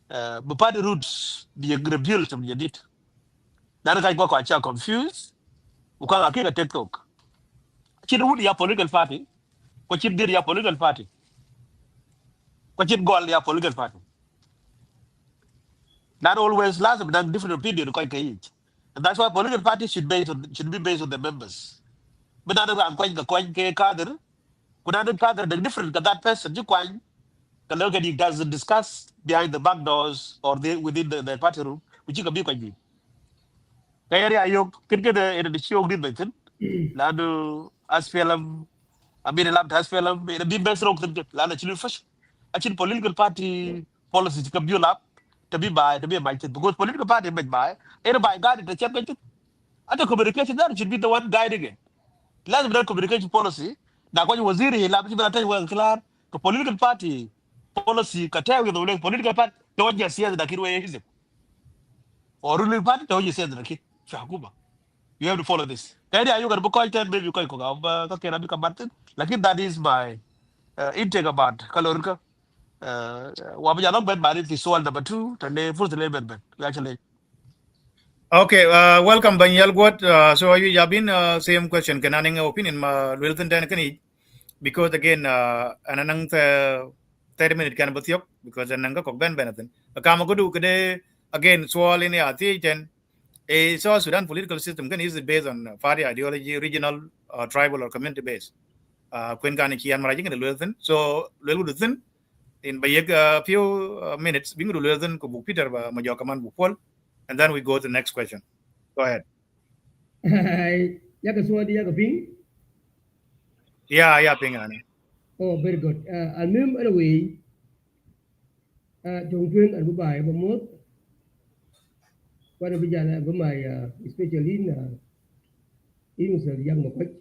Speaker 4: But party roots the rebuild some jadi. Nana kai ko acha confused. Ukanga kika TikTok. Chin wood ya political party. Ko chin dir ya political party. Ko chin goal ya political party. Not always last of them different opinion quite each. And that's why political parties should be based on the members. But not I'm quite the coin cadre. Could not cadre the different that person you coin. The look he doesn't discuss behind the back doors or within the party room, which you can be quite deep. Kaya yo cricket in the show green button. Lado as film I mean lab as film in a big best rock lana chilu first. Actually political party policies can be up to be a mighty because political party made by everybody guided the championship. At the communication that should be the one guiding it. Last of communication policy. Now when you was here, he lab well clear the political party policy with the political party don't just see the kid way is it. Or ruling party don't you say the kid. You have to follow this. Kaya you got book content maybe you can become Martin. Like that is my intake about Kalorka. Wabijalong Ben Barit is sold number 2, and they first label actually.
Speaker 2: Okay, welcome Banyal Gwat. So you have been same question. Can I opinion Wilton Tanakani? Because again, anang 30-minute can but yok because ananga kok Ben Benathan. A Kamakudu kade again swall in the Ati a South Sudan political system can is based on party ideology, regional, tribal or community based. Queen Kaniki and Marajing and Luthen. So Luthen in by a few minutes, being Luthen Kubu Peter Majokaman Bupol, and then we go to the next question. Go ahead. Yeah, Pingani.
Speaker 5: Oh, very good. I'll move away. Jongpin and Dubai, Bamut. What a vijana, Bamaya, especially in the young Mokwach.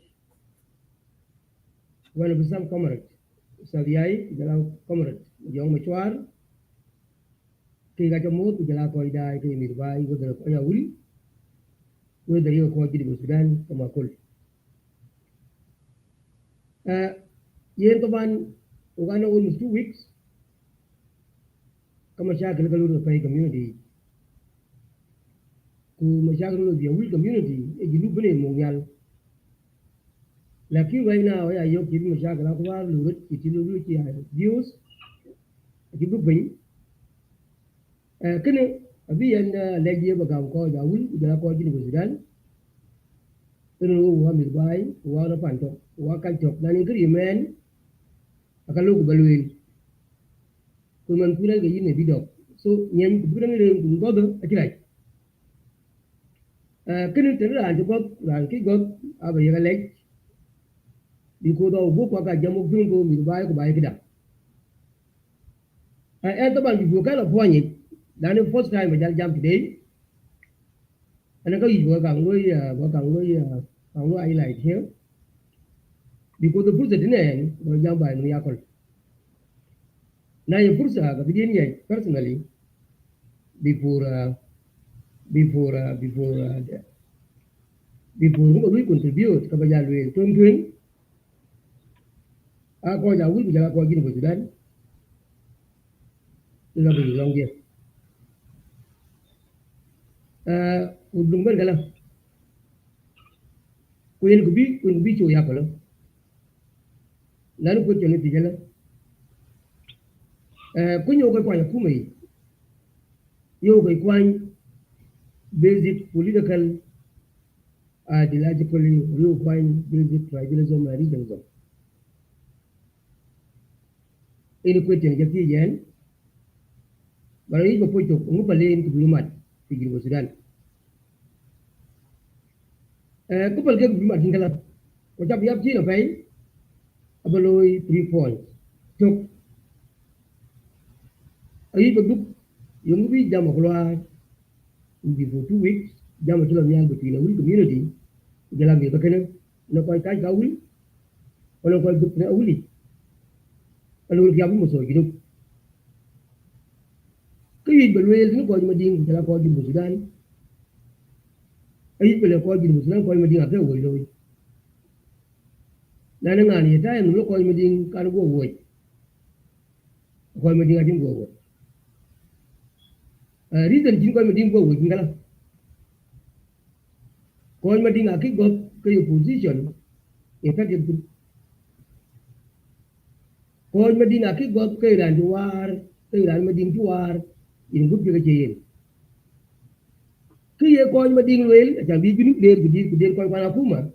Speaker 5: One of some comrades. Saviai, the comrade, young Machuar. Kigajamut, the Lakoida, Midway, with the Koyawil, with the real quantity of Sudan, Kamakul. Yentoman, Uganda almost 2 weeks. Kamashaka Pay community. Kumashaka the Awil community, a Gilubane Mongal. Like you right now, I yoke Mashaka Lakwa, Lurit, Itiluki, views, chỉ bước vĩnh cái này vì anh lấy gì mà cầm coi giáo will giờ coi chỉ được Sudan tôi nói qua miền Bắc qua nó phản trọng qua cái chọc là những cái gì men akan lu balwin ko man pura ga yine video so nyen ko pura ngere ko godo akilai kene tere ran ki god aba yaga lek di ko do bo ko ga jamu dun ko mi ba ko ba kida to ban di ko kala poani dan first time jal jam today ana ko yi ga ngoi ai lai theo di ko do pura dine do jam ba no yakol na ye fursa ga bidin ye personally before ko lui contribute ka bajal we tom twin a ko ja wi ja ko gini bo Sudan la bi long ye udung ber gala ko bi cho ya ko lo nan ko cho ne ti gala ko nyo ko kwa ku mai yo ko kwa basic political ideologically real fine basic tribalism and regionalism. Ini question jadi jen, baru ini berpoin tu, umum paling kebulumat fikir Sudan. Kupal ke kebulumat tinggal, macam biar sih apa ini, abaloi 3 points. Cuk, ini berduk, yang lebih jam keluar, before 2 weeks, jam macam yang between our community, jalan dia berkena, nak kau ikan kau uli, kalau kau duk nak uli. Kalau dia pun masuk hidup, kaya berluar ni kau cuma ding, kalau kau di Sudan, ayat bila kau di Sudan kau cuma ding apa yang boleh. Nana ngani itu yang lu kau cuma ding kalau gua boleh, kau cuma ding aja gua boleh. Reason jin kau cuma ding gua boleh tinggal, kau cuma ding akik gua kaya position, efek itu. Kau Medina ki god kairan juar, kairan Medina juar, ini gup juga jayin. Kiye kau Medina wel, macam di junub der kau kana kuma.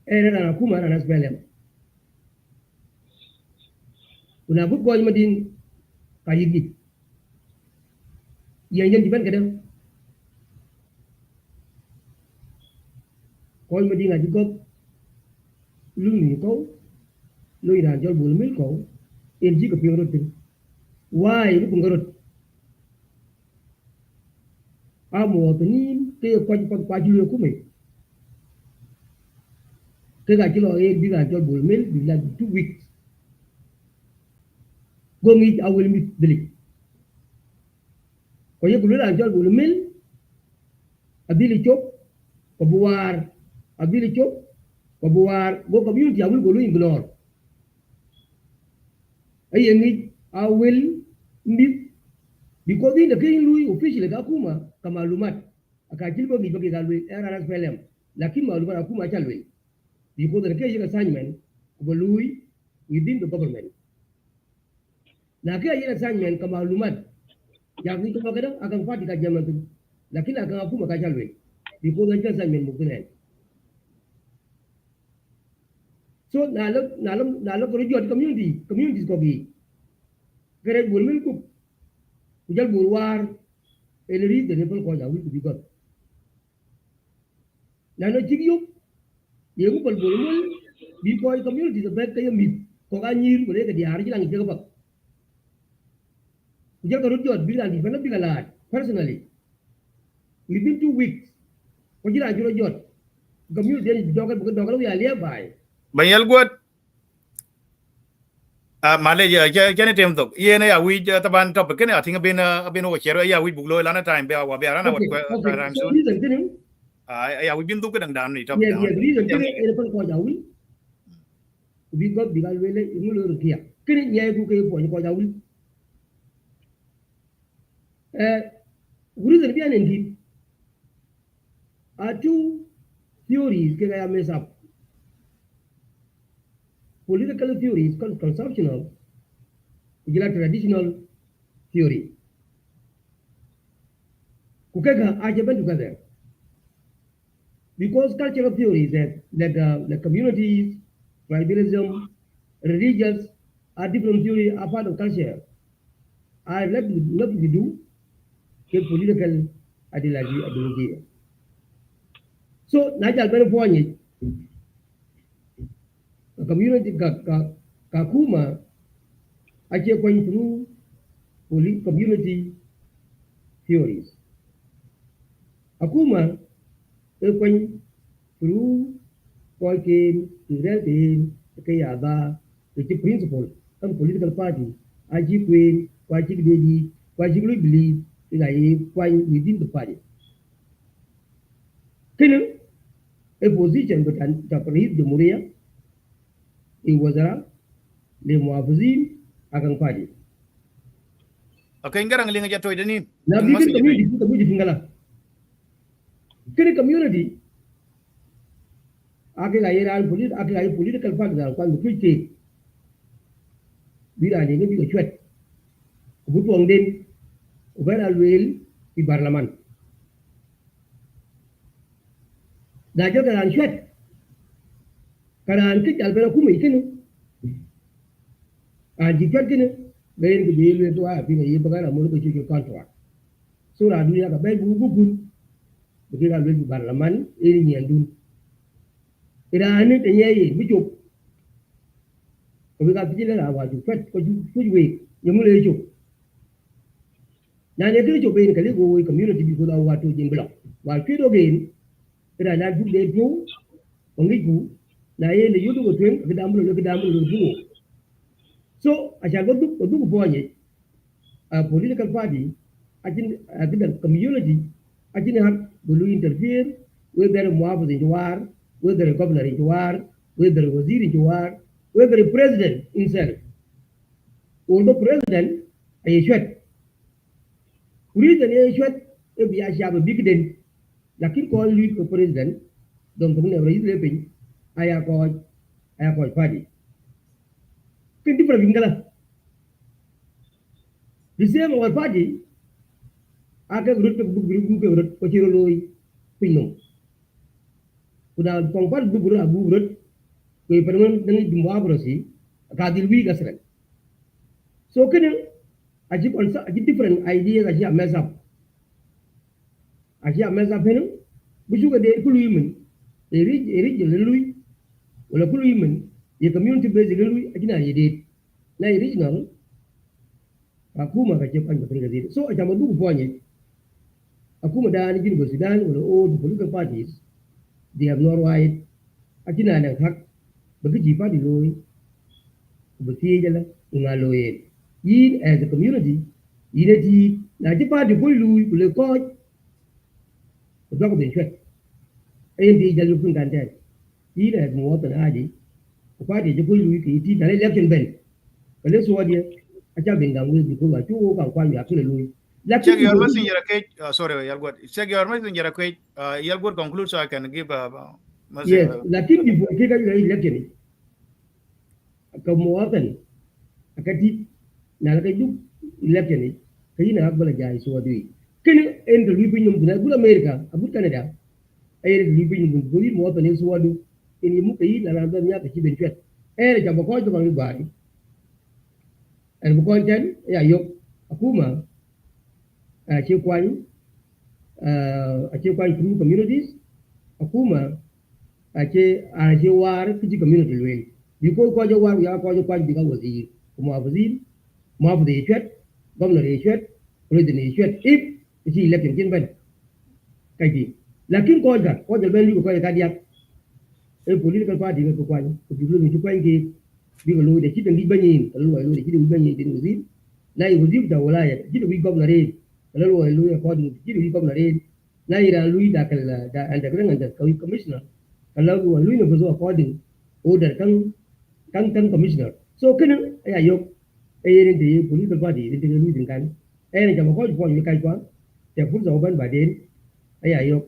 Speaker 5: Rana kuma rana sebelum. Kuna gup kau Medina kayu git. Yang diban kadang. Kau Medina juga lumi kau. Lui đàn cho bùn mít cổ em chỉ có phiêu rồi tính why nó cũng có rồi mùa tự nhiên cái qua dưa của mình cái gà chỉ lo em đi đàn cho bùn mít bị là 2 weeks gom ít awal mít beli có những cái đàn cho bùn mít abili chop kabuar abili chop kabuar go community awal go lu ignore ai yang ni awal mid because ini nak lui official ka kuma kamalumat akajil bagi galwe era SPLM lakin malumat aku macam lui because nak yang assignment ko lui within the government nak yang assignment kamalumat yang ni tu kadang akan fati ka zaman tu lakin akan aku macam lui because nak assignment mungkin so nalam kerja community ko bi kere bulmil ku kujal bulwar eleri de nepal ko jawi ku bigot nano jigyu yegu pal bulmil bi ko community the back kay mit ko ga nyir ko le ka diar jilang jega bak kujal ko rujot bilan di bana bigalat personally within 2 weeks ko jira jiro jot community ni dogal ya liya bay
Speaker 2: Bayal guat Malaysia jane tem tok yene ya wi taban top kene atinga ben o chero ya wi buglo lana time be wa be rana wat time soon ya wi bindu kedang dan ni top
Speaker 5: ya reason kene ele pal ko jawi bi got bigal wele ngulur kia kene nyay ku ke ko jawi reason bi anen ki two theories ke ga mess up political theories conceptual kujila traditional theory. Kukeka aje ben together. Because cultural theories that the communities, tribalism, religions are different theories are part of culture. I have nothing to do with political ideology. So, Najal Benefoni, a community Kakuma, I keep going through community theories. Akuma, going through Koikin, Israel, Kayaba, the principle, some political party, Aji Queen, Kwajik Dedi, Kwajik believe in a point within the party. Killing a position but Japanese the Muria, it was a Le Muavazin, Agang party.
Speaker 2: Okay, ngarang linga jatoy dani.
Speaker 5: Now, begin community, Kini community, political party that can be quick. We are in a sweat. Good one then, where I will be Parliament. Naja kan sweat. Karan kit albera kumi kini. Jika kini, bayin ke bilu itu apa ni? Ia bagara mulu kecil kontrak. So dunia ka bayi buku. Begitu alwe di Parliament ini nyandun. Ira ane tenyai bijuk. Kami kata je lah awak jukat kau juwe yang mulai juk. Nanya kiri juk bayin kali go community bi kuda awak tu jembelak. Wal kiri again ira nak juk deh tu pengiku. Na ye le yudu ko tuen kedamul tu. So asal kau tu puanya political party ajin ada community ajin hak bulu interfere whether muafaz in war, whether a governor in war, whether a wazir in war, whether a president himself. Although president ay sweat. Reason ay sweat e biya siya big den. Lakin ko lead ko president don ko ne rais lepin aya ko party. Kin different bingala. The same our party aga group ko chiro loy pinno. Kuda kongpar guru abu guru ko permen dengan jumlah berosi kadil wi gasran. So kena aji different ideas aji mess up. Aji mess up henu buju ka de kului men eri jelului wala kului men ye community based jelului aji na yede na original akuma ka jepan ka pengadi. So aja madu puanya akuma dan jin go Sudan wala all political parties they have no right aji na nang hak bagi jipa di loy bagi jala ngaloye yin as a community unity na jipa di lui le ko do ko ben chwet en di jalu pun kan tan yin as mo ta aji ko party ji lui ki ti na election ben kale so dia aja ben dang wi ko wa chu kan kwan ya kule lui
Speaker 2: Check your message sorry Yalgod. Check your message Yalgod conclude so I can give
Speaker 5: yes lakin di ke ka election ka muatan akati na ka du election ni kai na bala jai so adi ken en de libi nyum na gula America abu Canada ay libi nyum guli muatan ni so adu en mu kai na na nya ka ci ben chat e ja ba ko to ba bari en bu ko tan ya yok akuma ci kwani through communities akuma ake war kiji community lwe biko ko jo war ya ko jo kwani biga wazir kuma wazir ma bu de chat governor de chat president de chat if ci election kin ban kaji lakin ko jo ben li ko ka dia e political party ko kwani ko bi lu ci kwani ke biga lu de ci de bani lu de ci de bani de wazir na wazir da walaya ci de governor de lu according ci de governor de na ira lu da kala da and the commissioner kalau lu ne gozo according order kan commissioner so kana ya yok ayen de political party de lu din kan ayen jama ko point ni kai kwa te fu zo ban ba den aya yok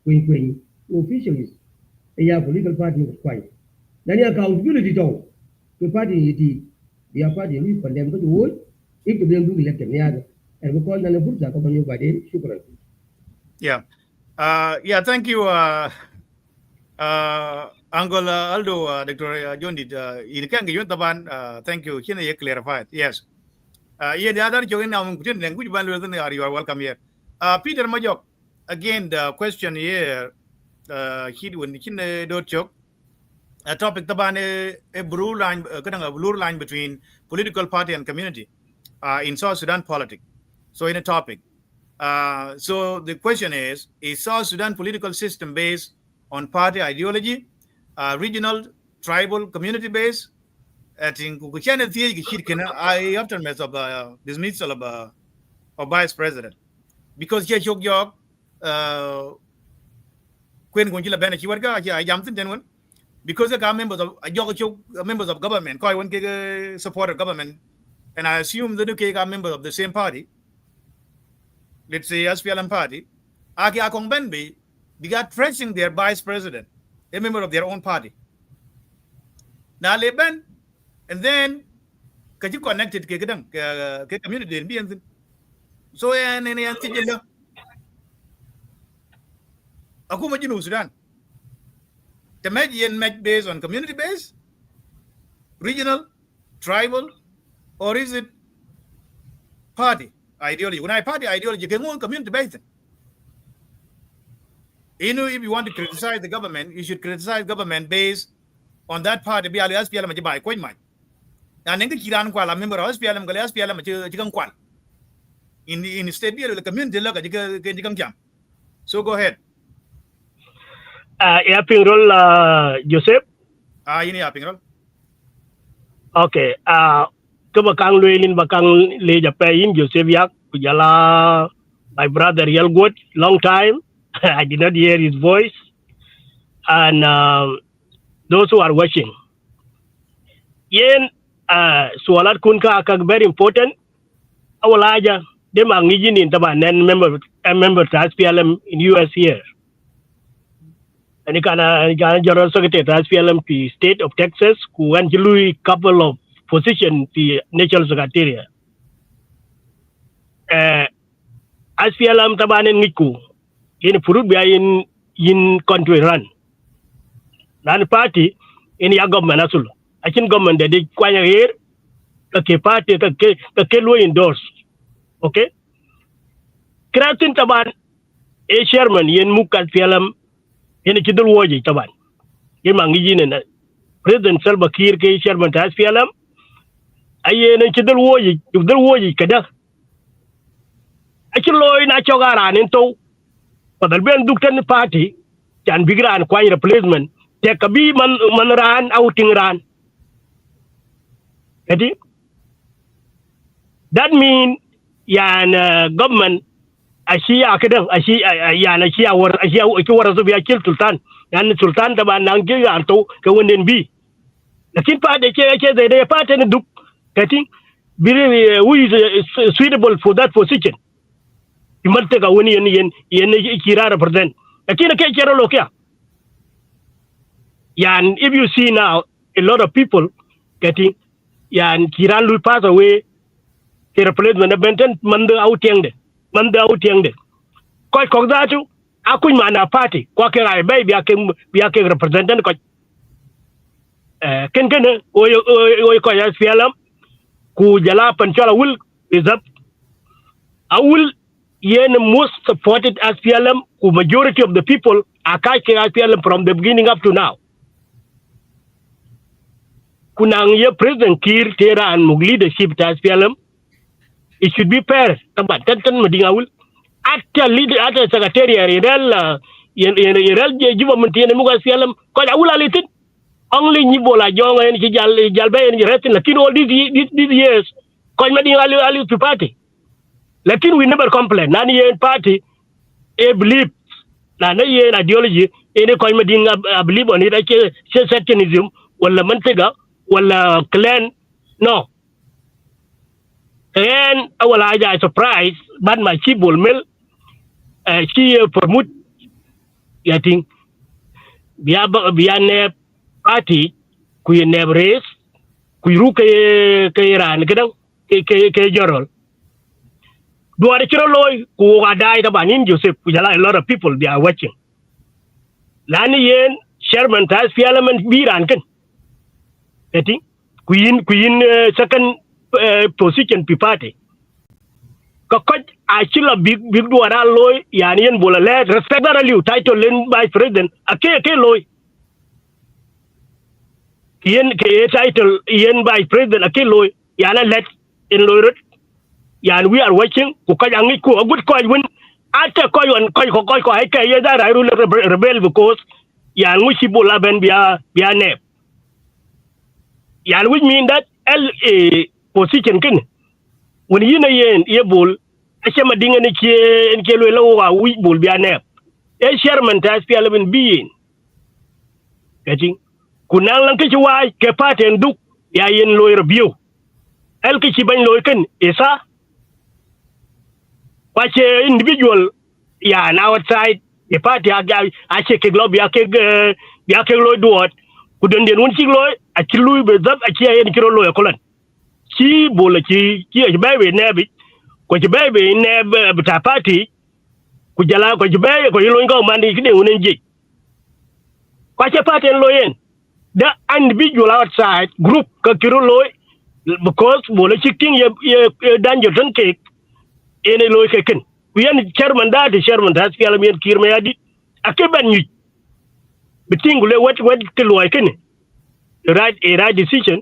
Speaker 5: queen officials aya political party ko kwai nani accountability to the party ti biya party lui condemn ko wo if to them do election ya and because na fursa ka banyo bade shukran.
Speaker 2: Yeah. Thank you, Uncle Aldo, Dr. John did. In Kang Yuntaban, thank you. Can you clarify it? Yes. The other join now, you are welcome here. Peter Majok, again, the question here, a topic taban a blue line between political party and community in South Sudan politics. So in a topic. So the question is South Sudan political system based on party ideology, regional, tribal, community based? I think we can I aftermath of dismissal of vice president because here York Queen Gunjila Benachiwarga, I jumped in one because the members of members of government, supported government, and I assume the UK are members of the same party. Let's say SPLM party, Aki Akong Benbe began pressing their vice president, a member of their own party. Now they ben, and then you connected to community. So and Akuma Jinu Sudan. The match based on community based, regional, tribal, or is it party ideology? When I party ideology, you can go on community based. If you want to criticize the government, you should criticize government based on that party. Be alias PLM majibai coin mine. And then the Kiran Kuala member of SPLM, Galias PLM, Chikan Kual. In state, the community look at jam. So go ahead.
Speaker 6: Pingrol, Joseph.
Speaker 2: Ini Pingrol.
Speaker 6: Okay. Bakang Luelin Bakang Leja Payin, Joseph Yak, Kujala, my brother real good, long time. I did not hear his voice. And those who are watching. Yen Sualat Kunka Akak very important. Awalaja, them are Nijin in Taban and member to SPLM in US here. And General Secretary of SPLM state of Texas, who went to a couple of positions the National Secretariat. SPLM Taban and Niku in Purubia in country run. Nan party in your government asul. I can government that they quite here. Okay, party the Kello endorsed. Okay. Kratin Taban a chairman yen Mukat PLM in a Kidul Waji Taban. Yemangijin and President Salva Kiir K chairman to SPLM. I yen a Kidul Waji, you the Waji Kada. Actually, Nachogaran into but the Ben Duktan party can be grand quite replacement. Take a bee man ran outing ran. That means yan government Asia kadang Asia war Asia Sultan yan Sultan taban nang anto kawunin bi lakin pa de they part and duk getting who is suitable for that position imalte ka woni yen kira represent lakin ke kira lokya yan if you see now a lot of people getting yan kiran lui pass away ke replacement na benten manda out yang de ko datu akuñ mana party ko ke ay bay biya ke representant ko ken o ko ya SPLM ku jala panchola will is up awul yen most supported SPLM ku majority of the people akai ke SPLM from the beginning up to now kunang ye President Kiir Tera and Mug leadership to SPLM, it should be fair. Tabat tan madingawul. At leader at secretary Irel government yen Mug SPLM ko awul alitin only Nibola Jong and Jalbe and Retin lakin all these years ko madingalu ali to party. Lakin we never complain. Nani yen party a belief na yen ideology any ko madinga believe on it secessionism wala mantega wala clan no and I surprised but my chibul mel she promote I think biya ne party ku ne race ru ke ran ke dang ke jorol do are chiro loy ku ga dai da banin Joseph ku jala a lot of people they are watching lani yen Sherman tas fialaman biran kan eti ku yin second position pi party ka ko a chila big do ara loy yani yen bola le respect ara liu title len by president ake loy yen ke title yen by president ake loy yana let in loy yan we are watching ku ka yangi ku a good ko win ate ko yon ko ai ke ye da ru rebel because yan wuci bola ben bia ne yan which mean that LA position kin when yina yen ye bol ake madinga ne ke lo wa wi bol bia ne e chairman ta spiala ben biyin kati kunang lang ke wa ke paten duk ya yen lo review el ke ci bañ lo ken esa wache individual ya na outside the party aga ache ke glob ya ke lo duot ku den den won ci lo a ci luy be zab a ci yen kiro lo ekolan ci bola ci bebe ne bi ko ci bebe ne ta party ku jala ko ci bebe ko yilo ngaw mandi ki de wonen je ko ci party lo yen the individual outside group ka kiro lo because bola ci king ye danger tan ke ene loy ke ken yen chairman da fiala men kirma yadi ake ban ñu bitingule what ke loy ken right decision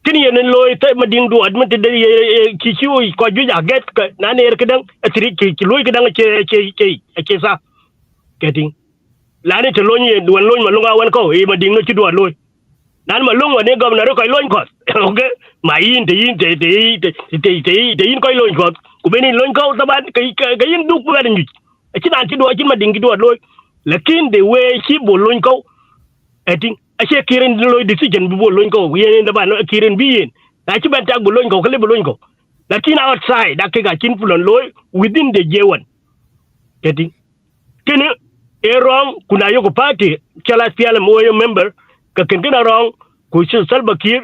Speaker 6: ken yen loy tay ma ding du admit de ki ci ko ju ja get na ne ke dang atri ki loy ke dang ke sa getting la ne te loñ wan loñ ma lunga wan ko e ma ding no ci do loy nan ma lunga ne governor ko loñ ko okay ma yin te yin koy loñ ko ku beni loñ ko taban kay yin duk ba ñu ci dan ci do ci ma dingi do loy lakin the way ci bo loñ ko eti ache kiren loy decision bi bo loñ ko yen da ba no kiren bi yen da ci ban tak bo loñ ko le bo loñ ko lakin outside da ke ga kin fulon loy within the J1 eti kene e wrong kuna yoko party kala fiala mo member ka ken wrong ku ci salbakir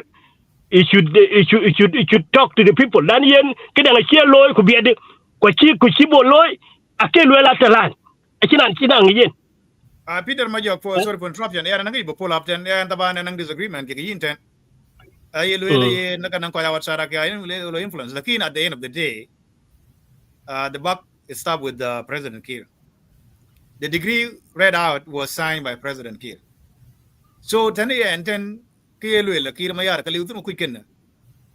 Speaker 6: it should talk to the people dan yen kida nga ci loy ku biede ko ci bo loy ake lo la talan ci nan yen
Speaker 2: Peter Majok for sorry for interruption ya nangi bo pull up ten ya tabana nang disagreement ke yin ten ay lo ye naka ko ya WhatsApp ka yin lo influence lakin at the end of the day the buck stopped with President Kiir. The degree read out was signed by President Kiir. So ten Kielu la Kiir mayar ka liutu ku kenna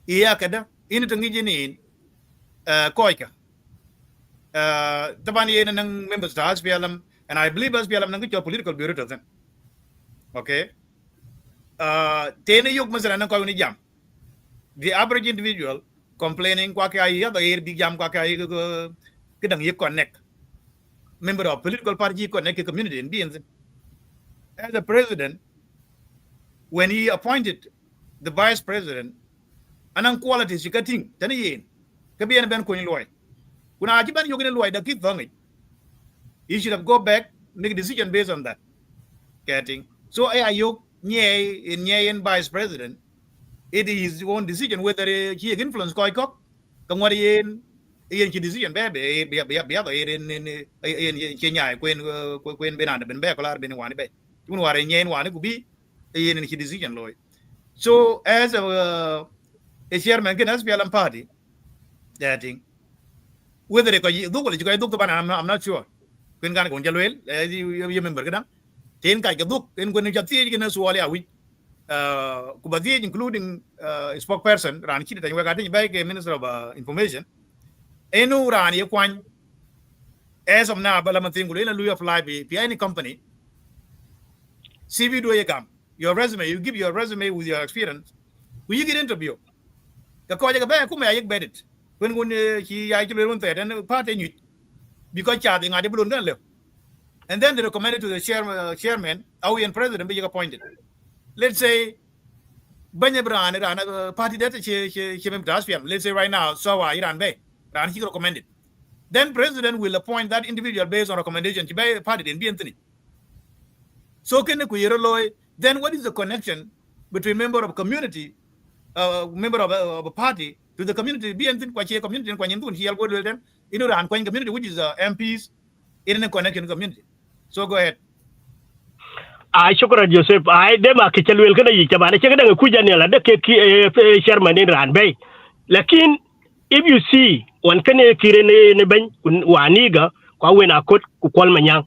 Speaker 2: iya kada ini tangi jinin koika tabani yen nang members ta SPLM and I believe SPLM nang ko political bureau tan okay tene yok masala nang ko ni jam the average individual complaining kwa ka iya da yer big jam kwa ka kedang ye connect member of political party connect community in being as a president. When he appointed the vice president, anang qualities you kating tani yin kabiyan ben ko ni loy kuna ajiban yogene loy da kit thongi he should have go back make a decision based on that getting so ayok nye vice president it is his own decision whether he influence ko kangwari yen ki decision be yen kenya kwen benanda ben be ko lar ben wani be mun ware nyen wani ku bi yen ki decision loy so as a chairman can SPLM party that thing whether they do I'm not sure kwen kan ko jalwel you member kadang ten kai duk ten ko ni jati ni suali awi ku badi including spokesperson ran ki tan wa gadi by minister of information enu ran ye kwan as of now bala matin gulen lu apply be any company CV do ye kam your resume you give your resume with your experience you get interview ka ko ja ba ku me ayek bedit when he actually went there and party you because cha ngade bulun gan le and then they recommended to the chairman and president be appointed let's say banya bran party that che mem das let's say right now so Iran be ran he recommended then president will appoint that individual based on recommendation to be party in be Anthony so can ku yero loy then what is the connection between member of community, member of a party to the community. Be anything kwache community kwa nyindu here go well then. And community which is MPs in a connection community. So go ahead.
Speaker 6: I shukran Joseph. I dem akichalwel kana yichabana chekada kuja ni la de ke chairman in Ranbay. Lakin if you see one kane kirene ne ban waniga kwa wena kot ku kwal manyang.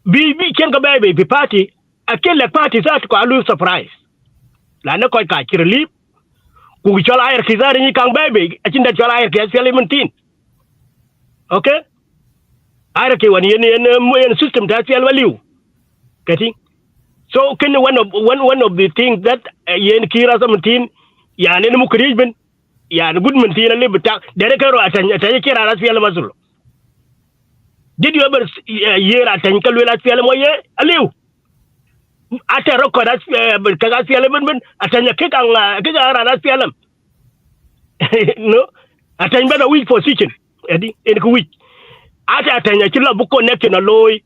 Speaker 6: Bi ken ka baby party akele party that ko alu surprise. La na ko ka kirli ku chola air kizari ni kang baby achinda chola air ke 17. Okay? Air ke wani yen system that feel value. Getting so can one of the things that yen kira 17 ya ne mu krijben ya good mentina libta dere karo atanya kira ras fiel masul did you ever year atanya kalu ras fiel moye aliu ata record as kaga fiel ben atanya kika ras fiel no atanya better weak position edi en ku weak ata atanya kila bu connect na loy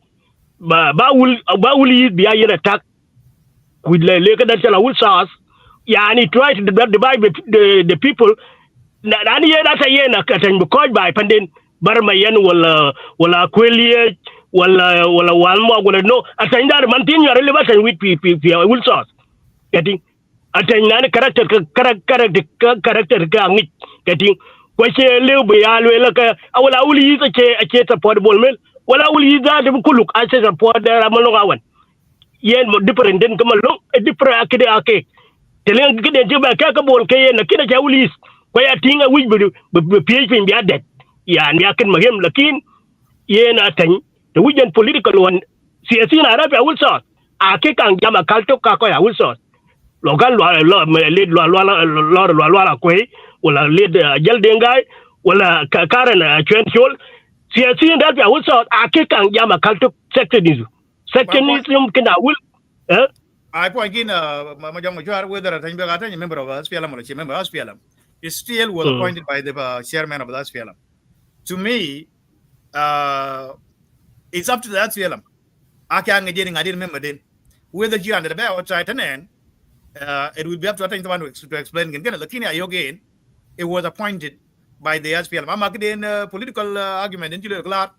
Speaker 6: ba will be a attack with the kadar will sauce yani try to divide the people nani ye data ye na katan because by pandin barma yen wala kweli wala walmo wala no atanda mantin your relevant with will sauce getting atanda character ka ngi getting kwache leo be alwe ka wala uli ke support bol mel wala uli da kuluk ase support da amalo gawan yen different den kamalo different akide ake telen kide tiba ka bol ke yen kida ja ulis ko ya tinga wij be PHP bi adet ya ni akin magem lakin yen atan the wijan political one siyasi na arabi awul so ake kan jama kalto ka ko ya awul so local lo ko wala led jal dengay wala karana chwenchol siyasi nda bi awul so ake kan jama kalto sectionism kina awul
Speaker 2: I point in Majong Major whether a member of SPLM or a member of SPLM is still was appointed by the chairman of the SPLM. To me, it's up to the SPLM. I didn't remember then whether you under the bell outside and then it would be up to to explain again. It was appointed by the SPLM. I'm again political argument into the cloud.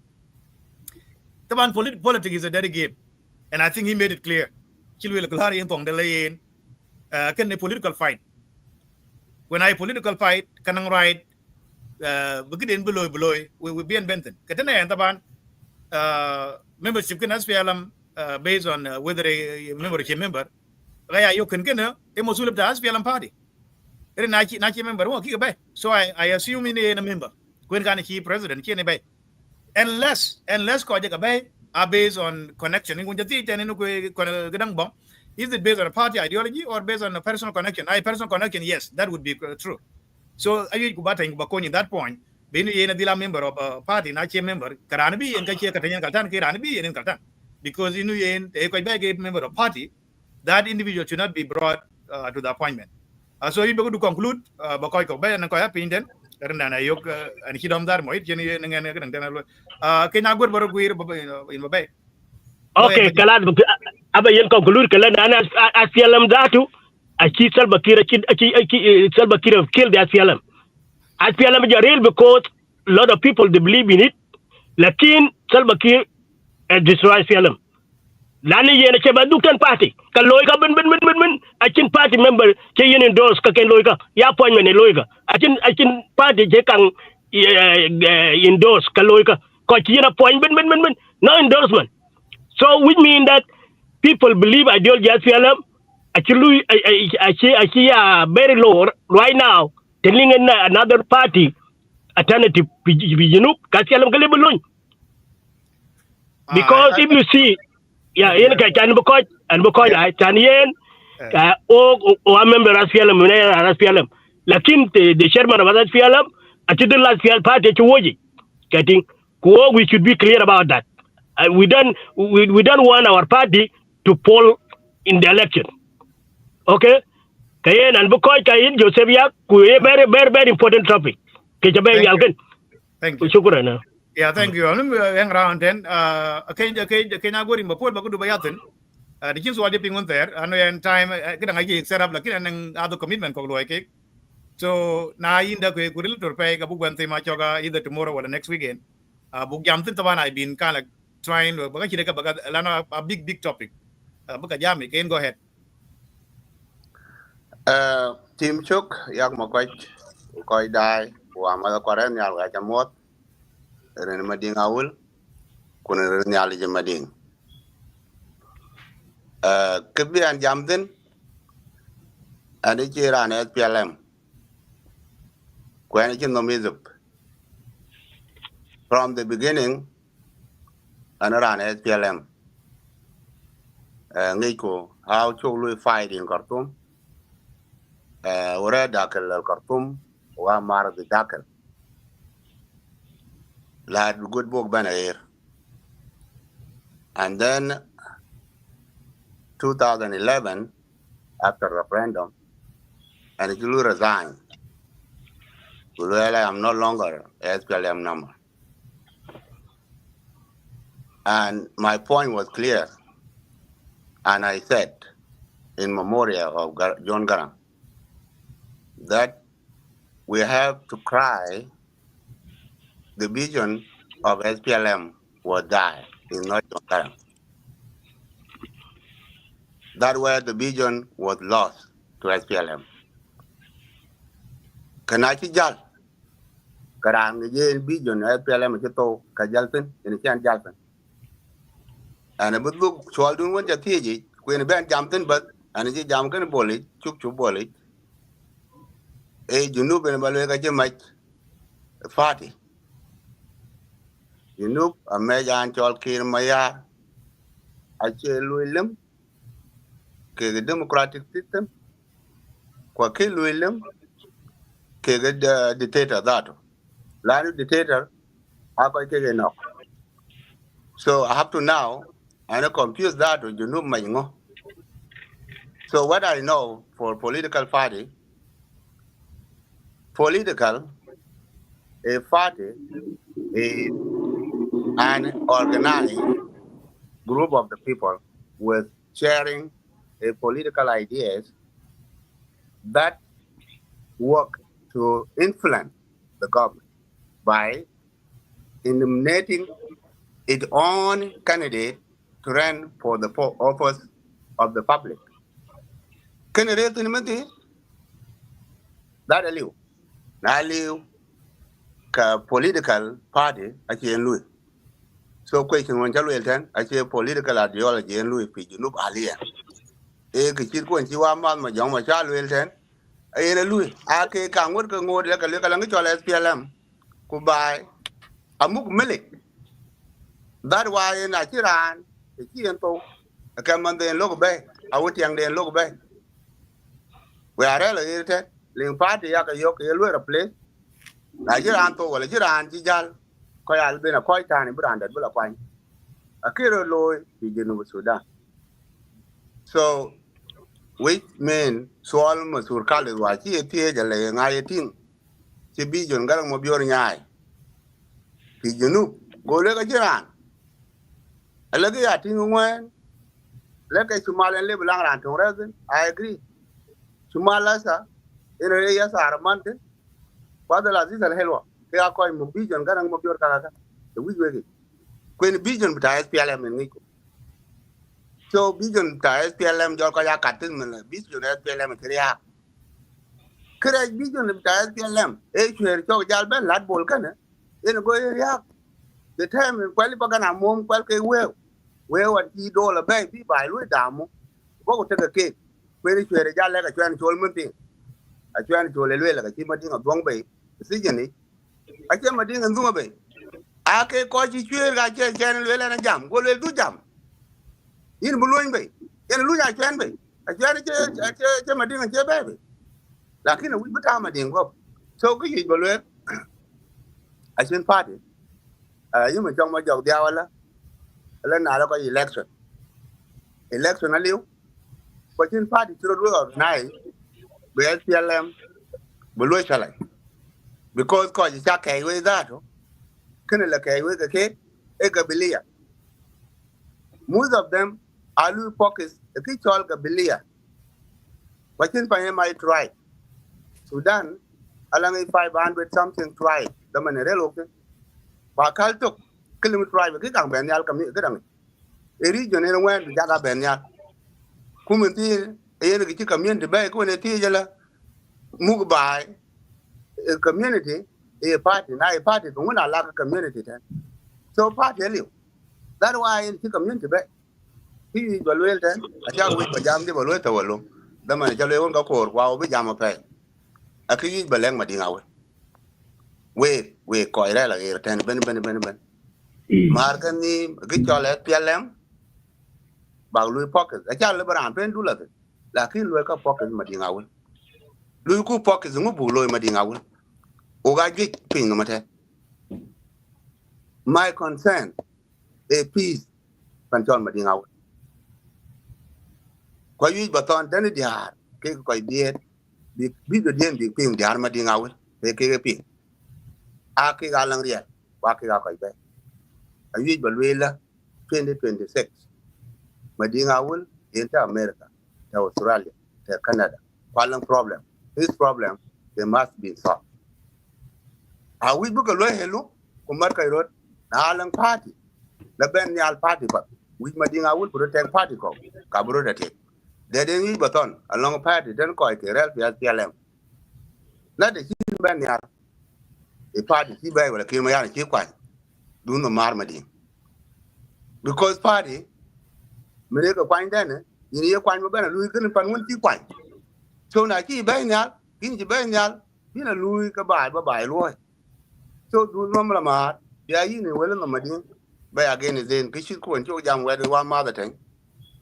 Speaker 2: The one politics is a dirty game, and I think he made it clear. Kilwil Klari in Tong Delaine can a political fight. When I political fight, Kanang right, begin below, we will be in Benton. Katana and Taban membership can SPLM based on whether a member, Raya you can get a Mosul the SPLM party. Naki member won't kick a so I assume in a member. When can he president, Kenny Bay. Unless Kojak Bay are based on connection. Is it based on a party ideology or based on a personal connection? Personal connection, yes, that would be true. So I at that point, being a member of a party, not a member, Karanabi and Karanabi and Katan. Because a member of party, that individual should not be brought to the appointment. So you go to conclude, Bakoy Bay and Koya Pinten. And he don't that much. Can I go in Bay?
Speaker 6: Okay, Kalad Abayan conclude Kalana Asialam Datu. I see Salbakira Salbakira killed the Asialam. Asialam is real because a lot of people they believe in it. Lakin Salbakir destroy Asialam. Lani yen cheba dukan party. Ka loika ben achin party member che yen endorse ka ken loika. Ya appointment ne loika. Achin party je kan endorse ka loika. Ko chi yen appointment ben no endorsement. So which mean that people believe ideology as FLM actually very low right now telling another party alternative because if you see yeah, yen ka can because I can yen o member as FLM lakin the chairman of that FLM actually last party to woji getting we should be clear about that. We don't want our party to fall in the election. Okay? Kayen and because kayen Joseph Yak very important topic.
Speaker 2: Thank you.
Speaker 6: Yeah,
Speaker 2: thank you. I'm around then. Okay, I go in Bapur Bakudu Bayatin. the kids were dipping on there and when time kita ngaji set up lagi and other commitment kong luai ke so na inda ko kuril turpai ka bukan tema choga either tomorrow or the next weekend buk jam tin taban I've been kind of trying to baga kita ka baga lana a big topic baga jam again go ahead
Speaker 7: team chuk yak mo koy dai wa ma ko ren yal ga jamot ren mading awul kun ren yal je mading kebi an jamden ani ci ran SPLM ko ani ci no mizup from the beginning an ran SPLM ngi ko how to lui fight in Khartoum ورا داخل الخرطوم ومعرض داخل لا good book been here and then 2011 after referendum and you resign I am no longer SPLM number and my point was clear and I said in memorial of John Garang that we have to cry the vision of SPLM will die in not Garang. That where the vision was lost to SPLM. Kanachi Jal Garang the vision SPLM Chito Kajalpin in the Chan Jalpin. And a good look so I'll do one Jatiji, Queen Ben Jamton, but and it's Jamkan Bolly, Chuk Bolly. Junub and Malega Jamach party. Junub, a major and Chol Kir Maya, a Chel William, the democratic system, Quakil William, the dictator that. Line dictator, I quite enough. So I have to now, I don't confuse that with Junub Mayngo. So what I know for political party, a party is an organized group of the people with sharing a political ideas that work to influence the government by nominating its own candidate to run for the office of the public. Candidate in that allow. Now, political party actually Louis. So question one chalu elten actually political ideology in Louis fi junub alia. Kichir ko nchiwa ma jong ma chalu elten. Louis. Ake kangur ko ngod la kale kala ngi chola SPLM. Kubai. Amuk milik. That why na chiran. Kiyen to. Kaman den logo bay. Awut yang den logo bay. We are elten. Ling party yaka yok yelwe replace Nigeria to wala jiran jijal ko yal bena ko tani branda bula kwany akiro loy bijenu Sudan so which mean swal masur kale wa chi tie jale ngai tin ti bijon garang mo bior nyai bijenu gole ka jiran alagi ya tin ngwen leke Somalian le bulang ran tong reason I agree Somalasa in a year Saramante, Father Aziz and Helwa, they are calling Mubijan, Garang Mobior Karaga, the Wigway. Queen Bijan with SPLM and Nico. So Bijan to SPLM, Jokaya Katin, Bijan SPLM and Korea. Correct Bijan with SPLM, H. Chok Jalben, Lad Volcana, in a go area. The time in Qualipagana, Mom, Qualke well, where what he do a baby by Louis Damo, go take a cake, when it's where a jar like a transforming thing. I try to lelwe la ki mading of dong bay sijeni I came mading and zuma bay ake ko ji chwe ga che chen le na jam go le du jam in buluin bay en lu ya chen bay a chen che mading che bay lakini we buta mading go so ko yi bolwe a chen party you me chong ma jog dia wala la na la ko election aliu ko chen party tro do nai SPLM Bulu Chalai. Because cause you check with that. Can look with the kid, Egabilia. Most of them alu focus ki chol ga bilia wachin pa my tribe Sudan alang 500 something tribe da man relo ke ba kal tok kilim tribe ki kang ben yal kam ni gadang e region ne wen ja ga ben yal kuminti e ne ki community ba ko ne ti jala mu ba community a party na a party ko na la community ten so party liu that why in community ba ki balwel ten a cha wi ba jam di balwel tawalo da man cha le won ga kor wa bi jam pa a ki baleng ma dinga we ko ira la ir ten ben mar kan ni ki chole pelem ba lu pocket a cha le bran pen du la la ki lu ka pocket ma dinga lu ku pocket ngu bu lo ma dinga o ga gi ping no mate my concern a peace pan chon ma dinga ko yi ba ton den diar ke ko diet bi do den bi ping diar ma dinga ke ping a ke ga lang ria wa ke ga ko be a yi ba lela 2026 ma dinga into America to Australia to Canada one problem this problem they must be solved a wi bu ko lo helu ko mar kay rot na lang party la ben yal party ba wi ma dinga protect party ko ka bro da te de yi baton along party den ko ke rel ya PLM na de ki ben yal e party ki bay wala ki ma yana ki kwa du no mar ma din because party me ko kwa den ni ye kwa mo ben lu kin pan won ki kwa so na ki ben yal kin ki ben yal ni na lu ka ba lo so du no ma ma ya yi ni wala ma din ba ya ge ni zen ki shi ko en jo jam wa de wa ma da ten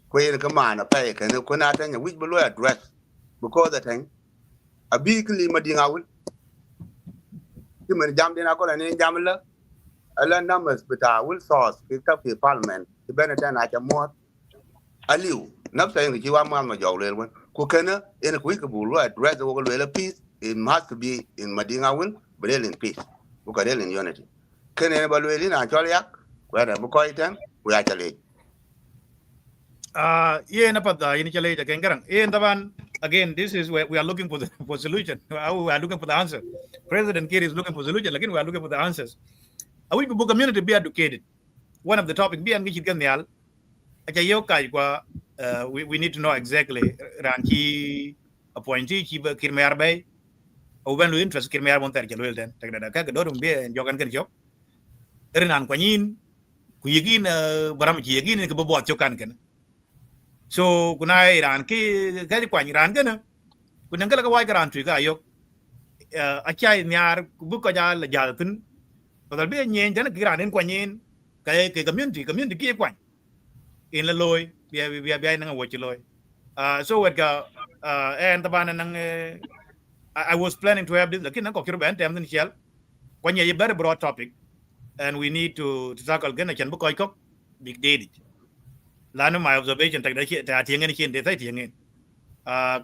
Speaker 7: ko yen ka mana pa ke ne ko na tan ya wi bu address because the thing a big li ma dinga wul ti men jam dina ko ne jam la ala numbers bita wul source ki ta fi parliament ti bene tan a cha mo aliu nap sa ngi wa ma jo le won ko kana yen ko bu address ko le peace it must be in madinga wul but in peace bu ka in unity kene ba le na chol yak ko da bu ko iten ku ya chale
Speaker 2: yeah, initially again, again, this is where we are looking for solution. We are looking for the answer. President Kiir is looking for solution. Again, we are looking for the answers. I wish the community be educated. One of the topic be we need to know exactly ranki appointee chiba kirmayar bay or when we interest kirmayar won't take well then take the kaka dorum be and jogan kan job renan kwanin kuyigin baram kuyigin ke bobot chokan kan. So kuna Iran ki kadi kwa Iran kana kuna ngala ka wai karan tu ka yok achai nyar bu ko ja la ja tin padal be nyen jana ki Iran en kwa nyen ka ke community ki kwa in la loy bia nang wo chi loy so what ka and taban nang I was planning to have this lakin nang ko kiru ban tem tin shell kwa nye very broad topic and we need to tackle gana chan bu ko ko big day lanu my observation tak da tieng ni chen de sai tieng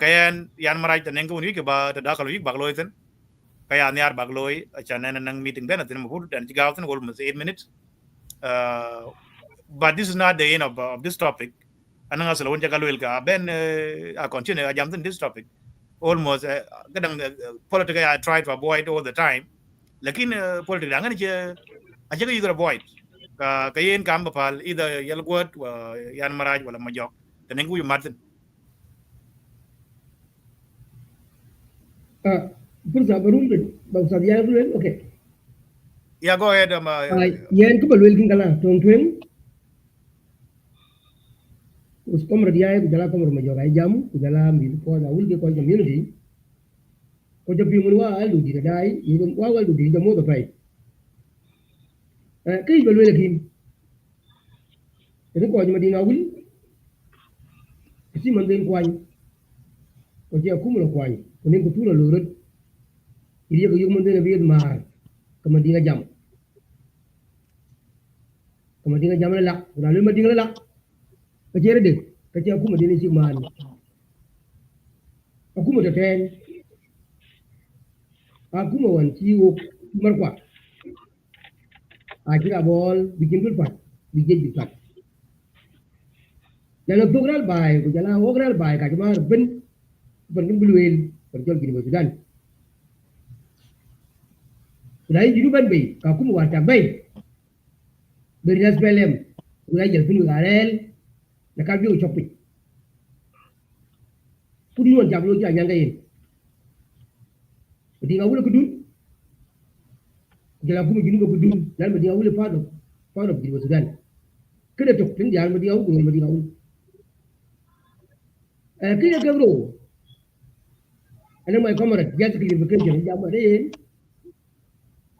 Speaker 2: kayan yan marai tan ngku ni ke ba da kalau bag loy tan kayan yar bag loy chan nang meeting ben tan mu dan 8 minutes but this is not the end of this topic anang asal won jakalo el ka ben I continue jam tan this topic almost kadang politics I try to avoid all the time lakin politics dangan je aja you avoid kayen kam bapal either yalgot yan maraj wala majok tenen ku yumatin
Speaker 5: pursa barum de bangsa dia dulu okay
Speaker 2: yeah go ahead
Speaker 5: yan ko balwel kin kala tong twen us komro dia ku jala komro majok ay jam ku jala mi ko da wul ko community ko jabi mun wa alu di dai ni wa wal di jamo da pai kai balwel kin itu ko ma dinga wul si man den kwany ko je ku mo kwany ko nen ko tula lo rod iri ko yum den bi mar ko ma dinga jam la na le ma dinga la ko je de ko je ku ma den si man aku mo ten aku mo wan ci wo mar kwa a kira bol bikin dul pat bi je bi pat na lo togral bai ko jala ogral bai ka jama ben ben bulwel per jol gini Sudan ulai jiru ban bai ka kuma wata bai berinas pelem ulai jel pinu garel na ka biu chopi pudi won jablo ja nyanga yin di ngawul ko dun jala kuma gini ko dun dal ma di ngawul part of gini Sudan kada tok tin jal ma di ngawul ko ma di ngawul kaya kabro ana mai comrade jas kili bekin jam jam ada yin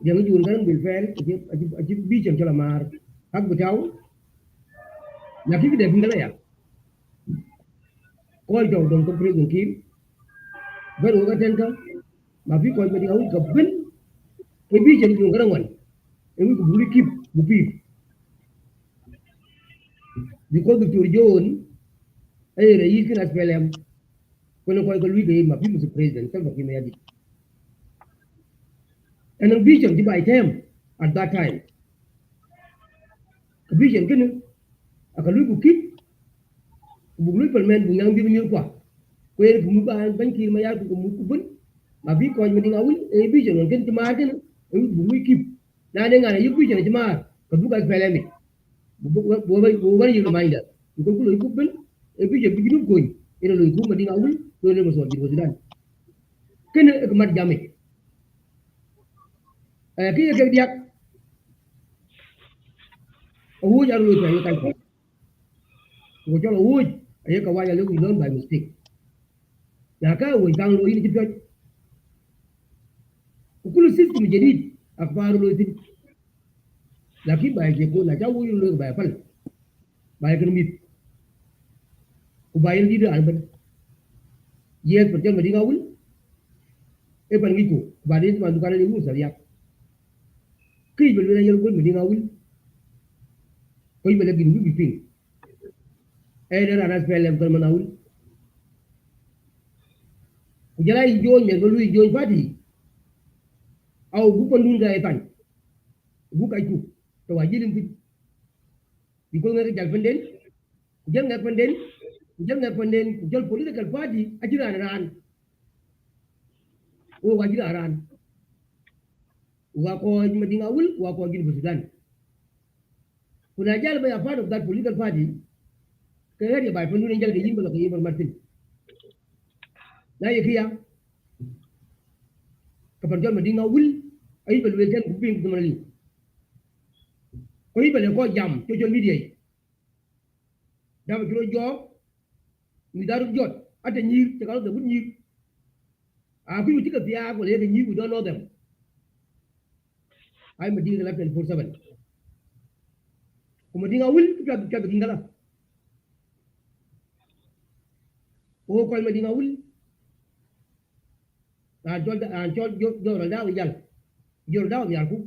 Speaker 5: yang jun kan bil fel ajib bi jam chala mar hak betaw laki ke debin ya ko jong dong ko president kim baru ga tenta ma fi ko ma di ngawul ka ben ke bi jam jun kan wan emi ko buli kip bu pi because Dr. John ay rais kan SPLM kono koy ko lui be ma fi mu president kan ki me yadi and an vision di by them at that time a vision kan aka lui bu kip bu lui parlement bu nyang bi mi kwa ko yer mu ba ban ki ma ya ko mu ku bun ma fi ko ma di ngawul e vision kan ti ma kan bu lui kip na de ngana yu vision ti ma ko bu ka SPLM bu ba yu reminder ko ko lui ku bun e vision bi ginu ko ina lui ku ma di ngawul ko le ma so di Sudan ken ak mat jame ki ke diak wu ja lu ta ka ko wo jo wu ay ka wa ya lu learn by mistake ya ka wo gang lo ini ti pyo kulu system jadid akbar lo ti laki ba je ko na ja wu lu ba pal ba ke mi ku ba yin di da alban yes per jam di ngawul e pan ngiku ba di ma dukana ni musa ya ki bel bel yel gol di ngawul ko bel gi ni bi ping e da na SPLM kan manawul ku jala yi joñ me go lui joñ fati aw bu ko ndun ga e tan bu kay ku to wa jilim bi di ko ngere jal fenden jal nga fenden jal political party ajira ran o wajira ran wa ko ma dinga wul wa ko gin Sudan kuna jal ba ya part of that political party ka yari ba fa nurin jal ga yimba ka yimba martin na yi kiya ka par jal ma dinga wul ay bel wel ten ku pin ko mali ko yibale ko jam social media dama kilo job mi daru jot ata nyir te kala da bu nyir a ku yuti ka biya ko le nyir we don't know them ay ma dinga la 24/7 ko ma dinga wul ka dinga la o ko ma dinga wul a jol jo da yal jol da yal ku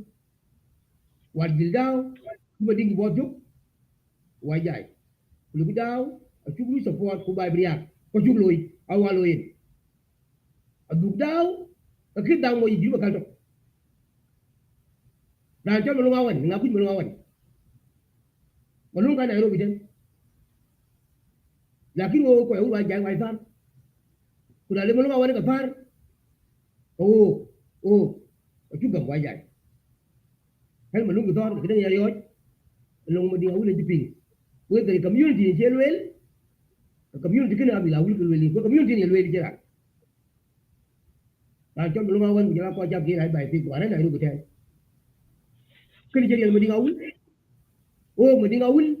Speaker 5: wat dil daw ma dingi bo juk wa jay lu daw a chuk lu support ku bay briak ko chuk loy awalo yin a dug daw a kid daw mo yi jiba kalto dan jol lu ngawan nga kuj lu ngawan malung ka Nairobi den lakin wo ko wa jay wa far ku dale lu ngawan ka far a chuk gam wa jay hel malung ko tor kidan ya yoy long mo dinga wul di ping we the community in Jelwell, the community can have a will the community in Jelwell Jera. I told Luma when we are quite up here by people, and I look at that. Can you tell me Medina will? Oh, Medina will?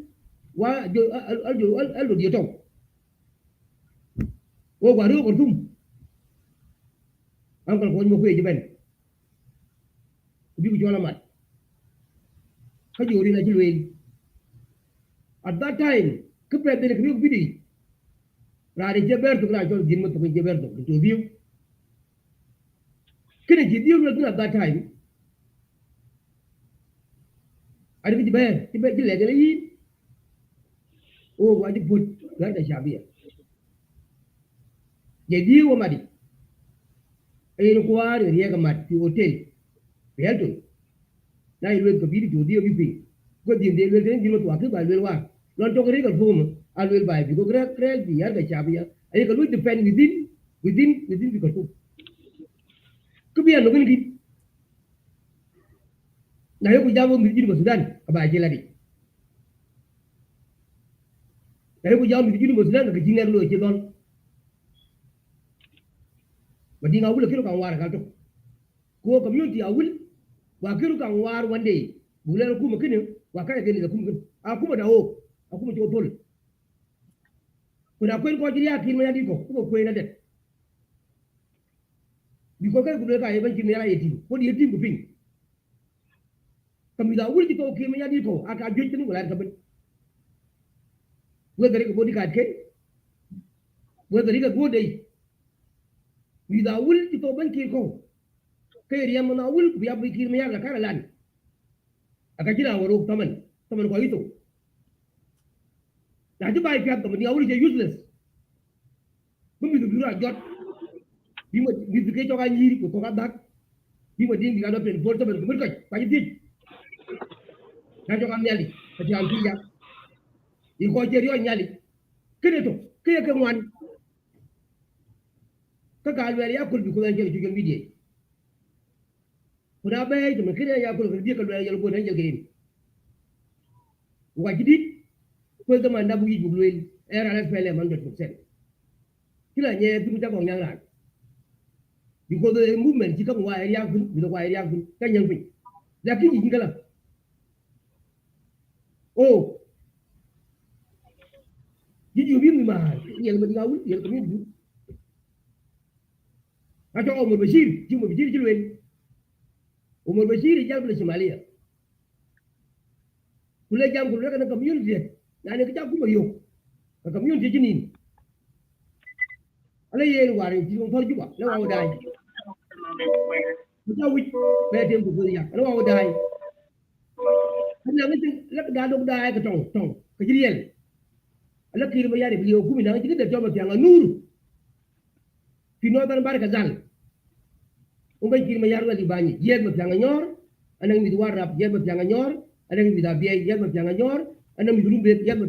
Speaker 5: Why, I'll do your talk. Oh, what over whom? Uncle Point of Wage event. You join a mat. How do you in a Jelwell? At that time, kepada dia kena bidi. Rari jeber tu kena jual jimat tu jeber tu view. Kena jadi orang tu at that time. Ada kita bayar je lagi. Oh, wajib put dah dah syabiah. Jadi orang madi. Ayo keluar dia kemat di hotel. Biar tu. Nah, itu kebiri tu dia bibi. Ko din de wel den jima to akba wel wa lon to ko regal fo mo alwel by because krel bi yar ga chabia ay ka lu defend within because to kubiya no gani na yo ku jabo mi jini Sudan aba je ladi na yo ku jabo mi jini Sudan ga jiner lo je don madi nga wula kiro kan war ka to ko community a wul wa kiro kan war one day bulan kuma kini wa kare gani da kuma a kuma da ho a kuma to tol kuna kwen ko jiriya kin ma yadi ko kwen na det bi ko kare ku ka e ban kin ya yeti ko di yeti ku pin kami da wul to kin ma yadi ko aka jojji ni wala ka ban wo gari ko di ka ke wo gari ka go dai mi da wul to ban kin ko kai riya mana wul ku ya bi kin ma ya la kara lan aka jira waro taman ko ito na ji bai fiat taman ya wuri je useless bumi du bira jot bi ma bi ke to ga yiri ko ka dak bi ma ding ga do pen for taman ko ko pa ji na to kam nyali ko ti am tiya i ko je rio nyali kene to ke ke ngwan ka ga wer ya kul bi ko nje ju ngi die kuna bai to kene ya kul bi ka wer ya ko nje ke wa ji dit ko da man da bu yi bugloel era la fele man 100% kila nye tu ta ko nyang ran because the movement ji ka wa area gun bi ko area gun ka nyang bi da ki ji kala oh ji ju bi mi ma yel ma ngawul yel ko mi du ato Omar Bashir ji mo Bashir ji wen Omar Bashir jam la Somalia kula jam ko rek na community yani ka ku yo ka community jinin ala yen ware ji on farju ba la wa dai ta wi be dem ko ya la wa dai ana ngi la da do dai ka tong ka ji yel ala kir ma yari bi yo ku mi na ji da joma fi nga nur fi no dan barka zal o bay kir ma yar la di bani yel ma fi nga nyor ana ngi war rap yel ma fi nga nyor ana ngi da biye yel ma fi nga nyor ana mi dulum be yalla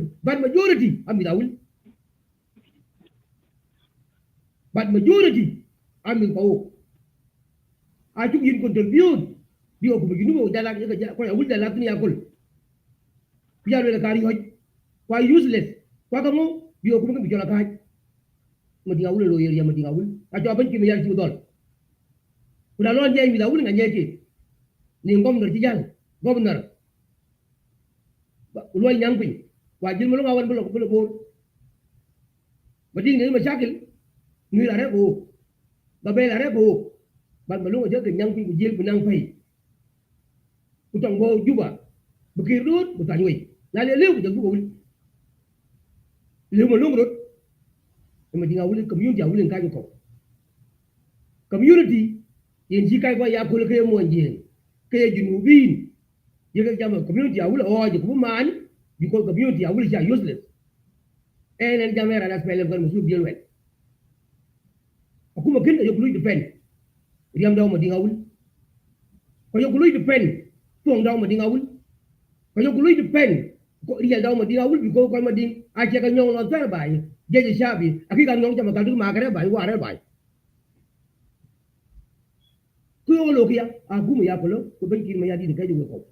Speaker 5: but majority ami ko a ju yin contribute bi o ko bi nugo dala ko ya wulda la dunya kul biya le kari hoj ko useless ko ka mo bi o ko bi jola kaj mo di awul lo yer ya mo di awul a jo ban ki mi yar ci dol ku da lon jey mi da wul nga ñeeki ni ngom ndar ci jall governor loy ñang pin wa jil mo nga wan bu lo bor ba ding ni ma chakil ni la rek o ba be la rek o ban ma lu nga jëk ñang pin ku jil bu nang fay ku tong bo juba bu ki rut bu tañ way na le lew bu wul lew mo lu rut ma di nga wul community wul ka ko community yen ji kai ko ya ko le ke mo njen ke junubin yeke jama community awul oje ko man because community awul ja useless en jamera la spele ko musu biel wel akuma kin yo kulu defend riam daw ma dinga wul ko yo kulu defend tong daw ma dinga wul ko yo kulu defend ko riel daw ma dinga wul because ko ma ding a che ka nyong no ter bai je shabi akika nyong jama ka du ma kare bai wa re bai ko lo kia akuma ya ko lo ko ban kin ma ya di ka ju ko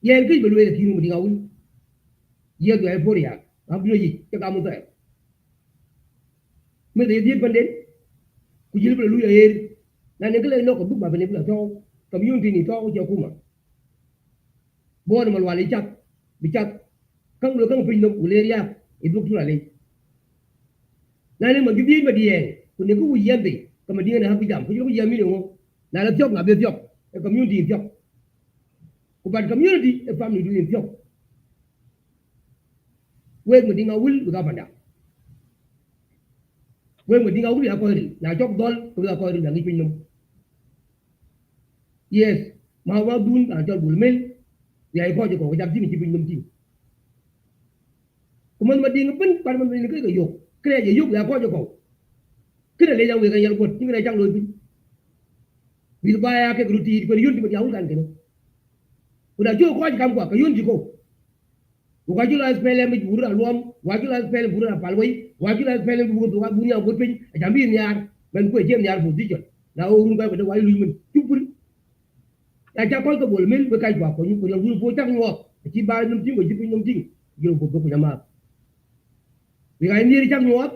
Speaker 5: yen ki belwe ki mu dinga wul ye do e boria ablo yi ke ka mu ta me de di panden ku jil belu ya yer na ne gele no ko bu ba bene bla to community ni to je kuma bon mal wali chak bi chak kang lo kang pin no uleria e du tu ale na ne ma gi bi ma di yen ku ne ku yen be ka ma di ne ha bi jam ku ju yen mi no na la tiok na be tiok e community tiok but community a family doing job we mo dinga wul ga banda we mo dinga wul ya ko ri na job dol ko ga ko ri na ngi pinum yes ma wa dun a jol bul mel ya ko je ko jam ti ci pinum ti ko man ma dinga ben par man ni ko yo kre je yo ya ko je ko kre le jang we ga yel ko ti ngi jang lo bi ba ya ke gruti ko yunti ma ya wul kan ke udah jual kau aja kamu ka yun jiko Wajula spele mi buru alwam, wajula spele buru apalway, wajula spele buru tuwa bunya gopin, jambi nyar, ben ko jem nyar position. Na urun ka bada wayu min, tupur. Ya cha ko bol mil be kai kwa ko ñu ko la buru bo tak ñoo, ci ba ñum tingo ci ñum ting, jël ko ko jama. Bi ga ñiri tak ñoo,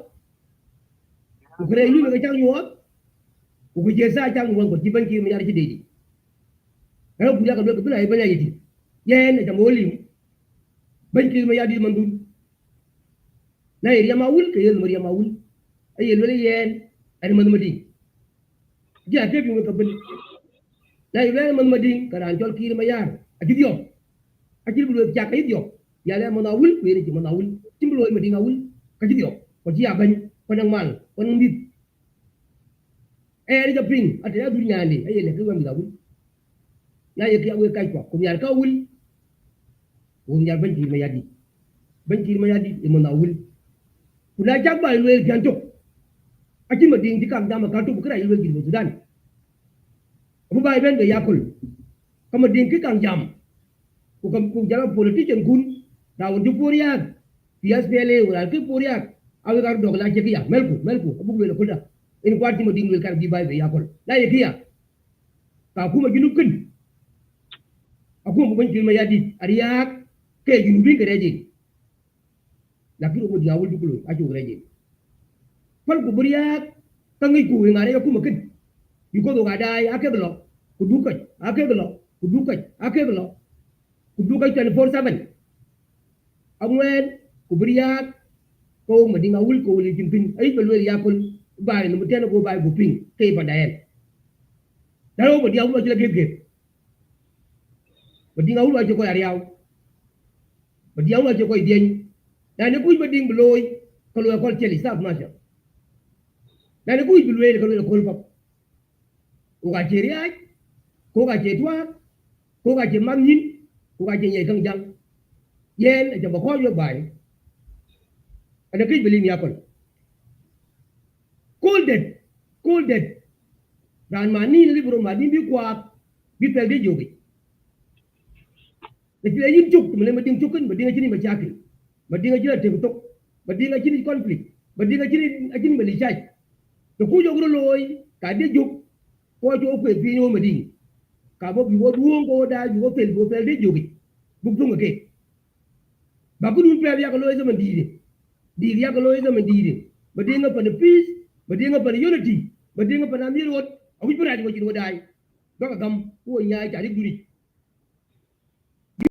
Speaker 5: ko re ñu ga tak ñoo, ko je sa tak ñoo ko ci ban ki mi yar ci deedi. Ra bu ya ka do ko na ay banya yiti. Yen ta mo lim. Ban ki ma yadi mandul na yeri ma wul ke yel ma wul ay yel wala yen ay man ma di ja te bi ko ben na yel man ma di karan jol ki ma yar ak di yo ak di bu ja kay di yo ya le ma na wul we ni ma na wul timbulo ma di nga wul ka di yo ko ji ya ban ko nang mal ko nang bit e ri ja ping ate ya du nyande ay yel ke wa mi da wul na ye ki awe kay ko yar ka wul wong yar ban ki ma yadi e mo na wul kula jagba ilwe ganto aki ma ding dikam dama kanto bukra ilwe gilbo Sudan abu bay ben de yakul kama ding ki kan jam ku jala politician kun da wondu poriya PSPL wala ki poriya awe gar dog la jekiya melku abu le kulda in kwati ma ding wel kar bi bay be yakul la yekiya ka kuma ginu kun aku mo ban ma yadi ariya ke ginu bi gereje lakini ko diawul dukulu ajo reje fal ko buriya tangi ku ngare ko makin biko do gadai ake blo ku dukai 24/7 amwen ku buriya ko madinga wul ko wuli jimpin ay belwe yakul bari no mutena ko bay bu ping kay padayen daro ko diawul ko lege madinga wul ajo ko ariaw diawul ajo ko dien na ne kuy bading bloy ko lo ko cheli sab masha na ne kuy bloy ko lo ko pap o ga cheri ay ko ga chetwa ko ga che mamnin ko ga che nyai kang jang yen ja ba ko yo bay ana kuy belim yakol cold dead ran mani libro madi bi kwa bi tel de jogi le ti yin juk me le mading chukun mading chini ma chakil madinga jira TikTok madinga jini conflict madinga jini malishaj to ku jogro loy ka de juk ko jo ko fi no mading ka bo bi wo duon ko da bi wo fel de jogi bu dunga ke ba ku dun pel ya ko loy zaman di ya ko loy zaman di madinga pa de peace madinga pa de unity madinga pa na mi rot awi pura ko jiro dai do ka gam ko nya ja ri duri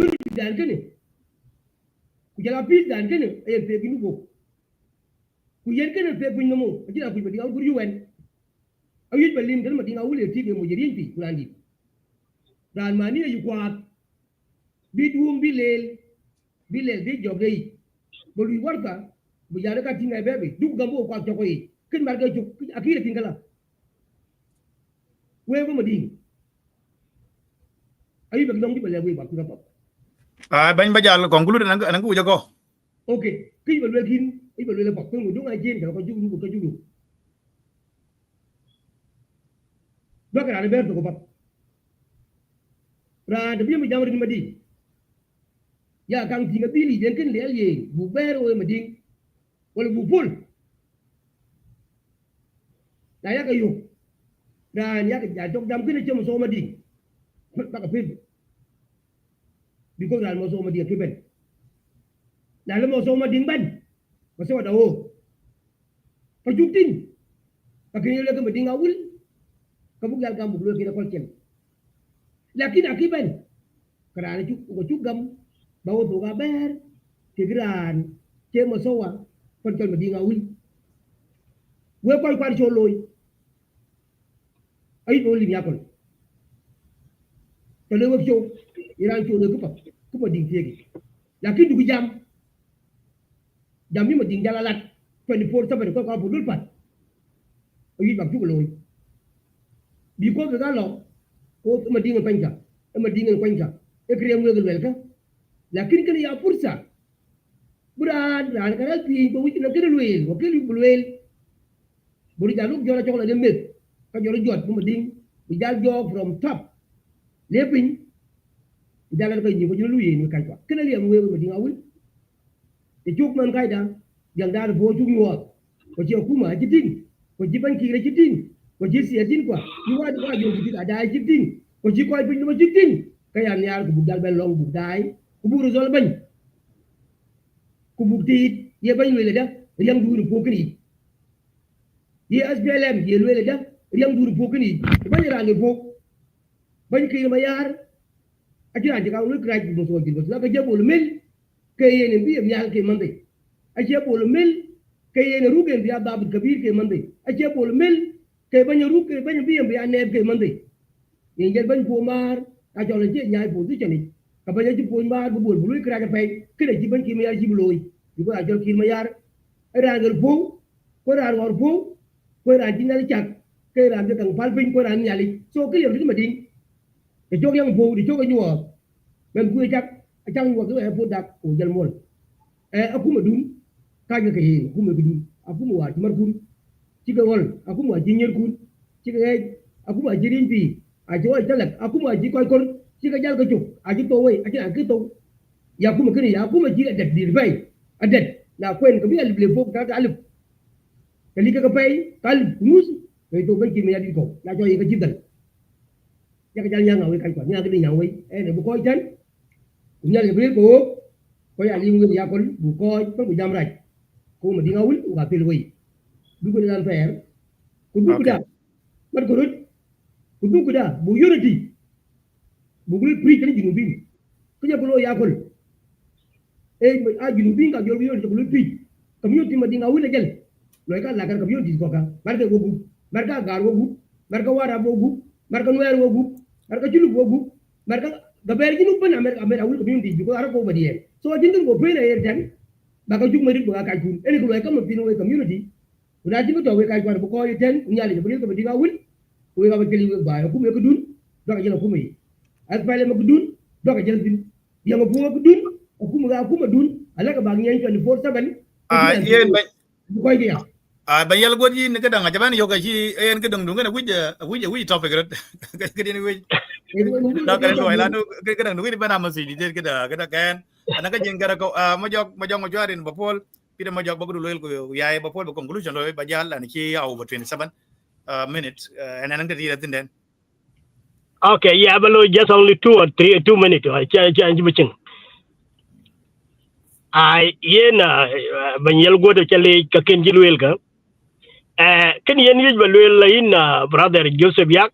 Speaker 5: unity dan kene ku jala pis dan kene ay fe bi nugo ku yen kene fe bu numo ajira ku bi ngur yuwen ayi balim dan madinga wule tige mo jirin fi kulandi dan mani yu kwa bi duum bi lel bi jogay bo lu warta bu jara ka tinga bebe du gambo kwa jokoy kin marga juk akira tingala we bo mading ayi ba dong di bale we ba ku ba
Speaker 2: bañ ba jàll conclude nang ko jago
Speaker 5: okay ki ba lwel kin i ba lwel ba ko ngu dunga jen ka ko jugu ko jugu ba ka ra ber to ko ba ra de bi mi jamri ma di ya kan tinga bili den ken le ye bu ber o ma di wala bu pul da ya ka yo da ya ka ja jok dam kin ci mo so ma di ba ka pe because al mo so ma di ke ben na le mo so ma ding ban mo so da o pa jutin pa ke le ke ma ding awul ka bu gal gam bu lo ke da kol chen lakin akiban karana ju ko ju gam ba wo do ga ber ke gran che mo so wa kon kol ma ding awul we ko kwar cho loy ay do lim yakol to le wo cho iran cho le ku pa ding tegi lakin du jam jam mi ma ding jala lat 24/7 ko ko budul pat ay ba ju loy bi ko ga lo ko ma ding panka ma ding panka e krem we gel ka lakin kan ya pursa buran ran kan pi bo wi na gel wel ko gel wel buri jaluk jola chokla dem met ka jola jot bu ma ding bi jal jo from top lepin dalal ko ni ko julu yeni kay ko kena liam we ma ding awul thì chúc man kai da yang da bo chung yo ko ji kuma jitin ko ji ban ki le jitin ko ji sia tin kwa you wa ko yo ji da jitin ko ji ko bin ma jitin kaya ni al ku dal ben long bu dai ku bu rezol ban ku bu ti ye ban le da yang du ko kini ye SPLM ye le da yang du ko kini ban ra le ko ban ki ma yar ajira ji ka lu kra ji bo so ji bo la ka je bo le mel kay ne bi yal ke mande aje bo le mel kay ne rugen bi abab kabir ke mande aje bo le mel kay banya ru ke banya bi ne ke mande ye ngel ban ko mar ka jo le je nyaay bo du chani ka banya ji bo mar bu bol bu lu kra ka pay ke ji ban ki ma yar ji bu loy di ko ajol ki ma yar ra ngal bo ko ra ngor bo ko ra ji nal chak kay ra de kang pal bin ko ra nyali so ke yo di ma ding để cho yang bo di cho cái nyuo men ku chak achang nyuo ke po dak ko jal mol aku ma dun ka ga ke aku ma dun aku ma wa mar kun ci ga wol aku ma ji nyer kun ci ga aku ma ji rin pi a jo ai talak aku ma ji koy kon ci ga jal ga juk a ji to wei a ji a ke to ya aku ma kini ya aku ma ji adat dir bai adat na kwen ka bi alif le fok ka alif kali ka pai kalif mus ke to ban ki me ya di ko la jo yi ka ji dal ya ka jal nya ngawe kai kwa nya ke ni nya wei ne bu koy tan nya le bi ko ko ya li ngi ya kon bu koy ko bu jam raj ko ma di ngawul wa pil wei du ko dan fer ku du da mar ko rut ku du da bu unity bu gulu pri tan jinu bin ko ya ko ya kon a jinu bin ka jor bi yo ko lu pri community ma di ngawul le gel loy ka la ka community ko ka mar ke go gu mar ka gar go gu mar ka wara go gu mar ka noer go gu mar ka julu go gu mar ka gaber jinu ban amer awul community ko ara ko badiye so jindin go pe na yer tan ba ka juk marit ba ka kun ene ko loy ka ma pin we community una jibu to we ka ko ko ten nyali ko ko di ngawul we ka ba keli we ba ko me ko dun do ka jela ko me as pale ma ko dun do ka jela din ya ma bu ko dun ko ma dun ala ka ba nyen 24/7
Speaker 2: yen ba
Speaker 5: ko ge ya
Speaker 2: ba yel god yi ne ka danga jaban yo ka ji en ka dang dunga wi topic rat ka din wi da ka lo ila no ka dang wi ba na ma si di ka da kan ana ka jeng gara ko ma jog ma jarin ba pol pida ma jog ba ko lo ko yaay ba pol ba conclusion lo ba jal an ki over 27 minutes and an ngati ratin den.
Speaker 6: Okay, yeah, but just only 2 minutes. I yena banyel go to chale ka ken jilwel ka ken yen yej balwel in brother Joseph Yak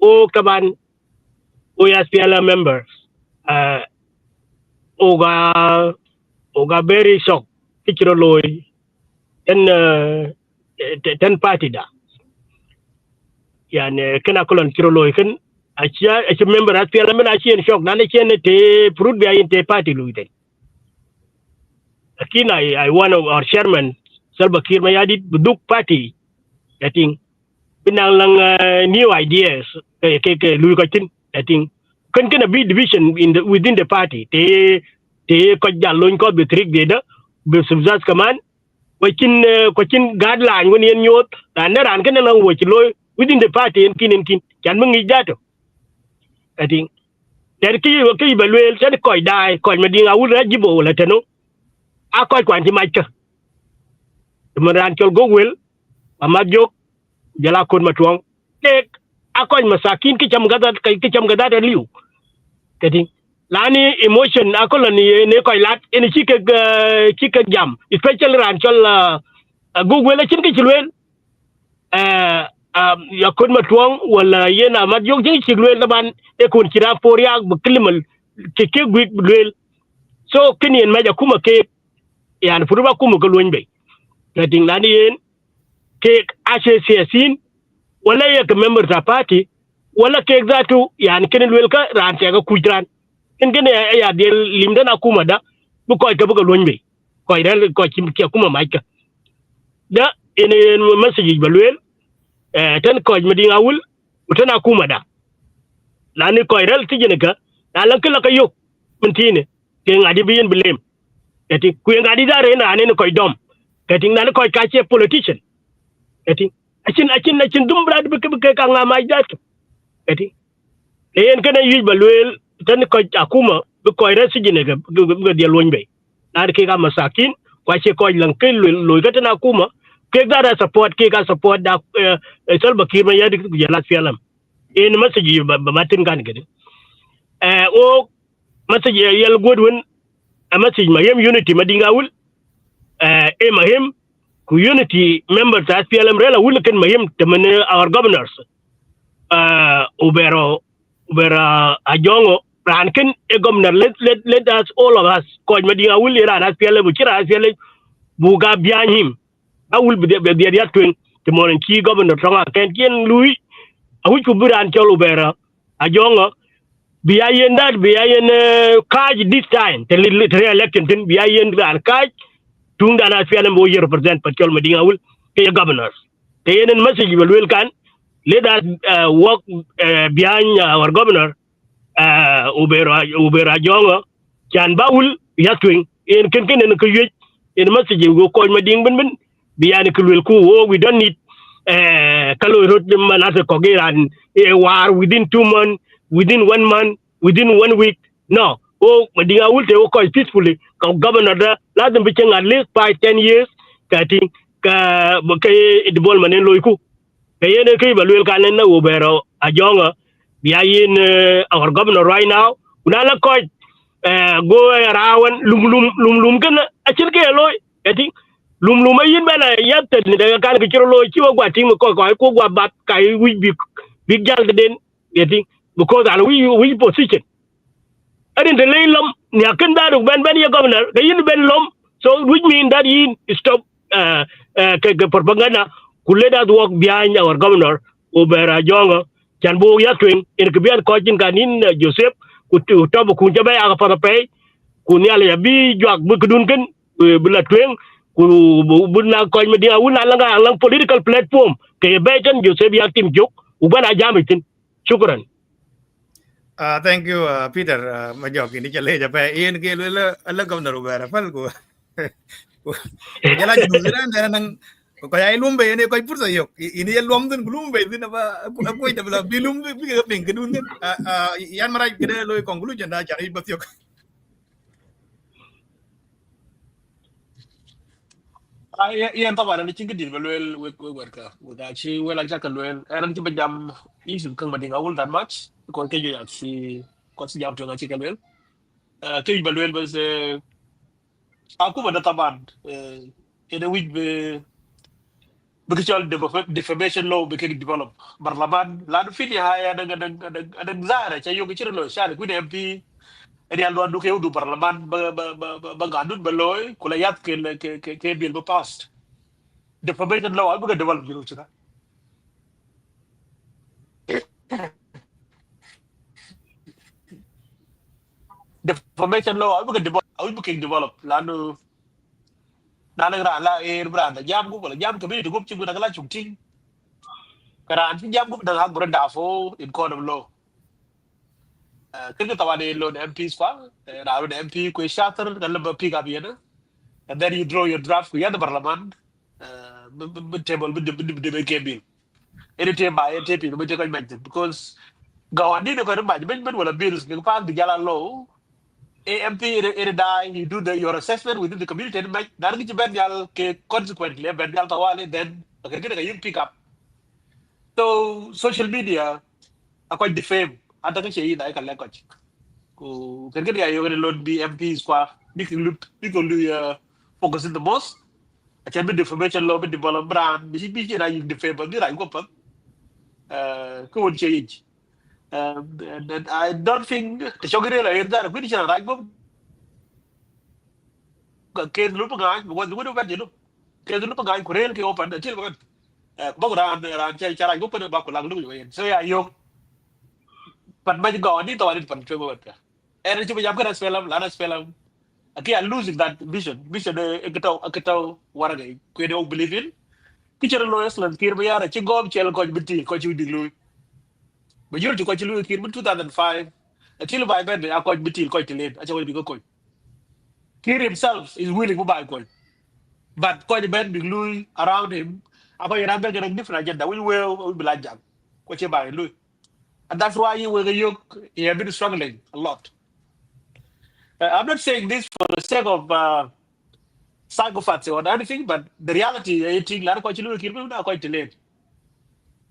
Speaker 6: o kaban o SPLM members oga very shock kichiro loy ten party da yani kana kolon kiro loy ken achi member SPLM na achi en shock na ne chen te fruit bi ayin te party luiten. Again, I want our chairman, Salva Kiir Mayadit, Buduk Party, I think, pinang lang new ideas, Louis Cotton, I think, can be division within the party. Te kajal loin ko betrik deda, be subsas kaman, wachin guideline when yen yot, and neran can allow which loy within the party and kin, can mangi dato. I think. There ki balwel said koi die, koi mading I would rajibo latano. A koy kwanti majka maran chol go wel amajok jala kon matuang tek a koy masakin ki cham gadat liu kedi lani emotion akolani ne koy lat ene chike jam especially ran chol go wel chin ki chilwel ya kon matuang wala yena amajok jing chilwel taban e kon kira poria buklimal ke gwit wel so kinien maja kuma ke yani furuba kuma ko loñ bay kading lani yen ke association wala ya ka member ta party wala ke exatu yani ken wel ka ran te ga kujran en gene ya del limdan akuma da bu koy ka bu loñ bay koy dal ko ci ke kuma majka da ene message balwel tan koy medi ngawul utan akuma da lani koy dal tijene ka dalan ka la ka yok mentine ke ngadi biyen bilem kati kuyenga di dare na ne ko dom kati nan ko kache politician kati achin dum brad be ka nga ma dat kati yen kana yuj balwel tan ko akuma be ko resijine ga de loñ bay na ke ga masakin kwa che ko lan ke lo ga tana kuma ke ga da support ke ga support da salba ki ma yadi ku jala fialam in message ba matin kan gede o message yel godwin a message ma yem unity madinga wul mahim ku unity members at PLM rela wul ken mahim temen our governors ubera ajongo ran ken governor let us all of us ko madinga wul ran at PLM kira at PLM buga bianyim awul be dia twin temonen ki governor tonga ken lui awu ku buran chol ubera ajongo biayen that biayen kaj this time the election tin biayen ran kaj tung dana fialam bo represent patrol madinga wul ke governors te yenen message will kan let us work behind our governor ubera jonga kan bawul yatwing en ken en ko yej en message go ko mading ben biyani ko wel ku we don't need kalo rot manata ko giran war within 2 months within 1 month within 1 week no madinga wul te ko peacefully ka governor da ladum bi at least 5-10 years kati ka idbol manen loiku kayene kay balwel kanen na ubero ajonga biayin our governor right now unala ko go around lum kana acil ke loy kati lum ayin bana yatta ni daga kan ke ciro loy ciwo gwa ting ko gwa bat kay wi big jal den yati because al we position adin the lom ni akan da ben ya governor kayin ben lom so which mean that he stop propaganda could let us work behind our governor ubera jonga can bo yatwing in kbian ko jin kanin Joseph ku to ku jabe aga para pay ku ni ala bi jog bu kudun ken bu la twing ku bu na ko me dia wuna la nga lang political platform ke bejan Joseph yatim jok ubana jamitin shukran.
Speaker 2: Thank you, Peter. Majok ini chale jape. Ian ke la governor ubera fal ko. Jala junuran dana nang kaya ilumbe ini kaya pursa yok. Ini ya lumben lumbe din apa aku ita bela bilumbe bi ping kedun kan. Yan marai kede loy conclusion da cari bat yok.
Speaker 4: Iyan taban ni cingke din balwel werka wada chi wela jaka lwel eran ci bajam isu kang madinga wul that much ko ke yo si ko si jam to ngachi kalwel ke balwel bas aku bada taban ene wij be begitu defamation law be develop barlaman lanu fini haya ada zara cha yo kichiro lo shar ku MP ene alwa du ke du barlaman ba gadun baloy kula yat ke bil ba past defamation law abu ke develop jiru chira defamation law abu ke develop lanu nana gra la branda jam ku bala jam ke bi du ci guna kala chukting karan ci jam ku da hak branda fo in court of law kırgı tavane loan MPs fa raun MP ko shatter kala ba pick up yana and then you draw your draft ku yada parliament table be kebil any time by TP no be ko mention because gawandi ne ko ba ben wala bills ke fa di jala law AMP die you do your assessment within the community and make dar gi ben yal ke consequently ben yal tawale then kırgı you pick up so social media akoy defame ata ke yi dai kan le ko ku kırgı ya yo load be MPs kwa big lu focus in the most I can be defamation law be develop brand bi na you defame bi ra ko pa ko won change and I don't think the shogere la yenda ku ni chana ra ko ke lu pa ga ko du ba je lu ke du pa ga ko rel ke open the til ba ko ran cha ko pa ba ko lang lu yo so ya yo pat ba go ni to ni pan chwe ba ta and ci ba jam ka spelam la spelam okay I'm losing that vision ekitaw waraga ko de believe in teacher lawyers lan kir ba yara ci gom ci el ko biti ko ci diglu ba jor ci ko ci lu kir bu 2005 until by ben ya ko biti ko ci len a ci ko bi ko kir himself is willing to buy ko but ko ben diglu around him apa yana ben ga different agenda we will be like jam ko ci buy lu and that's why you will you have been struggling a lot I'm not saying this for the sake of psychopathy or anything, but the reality is quite delayed.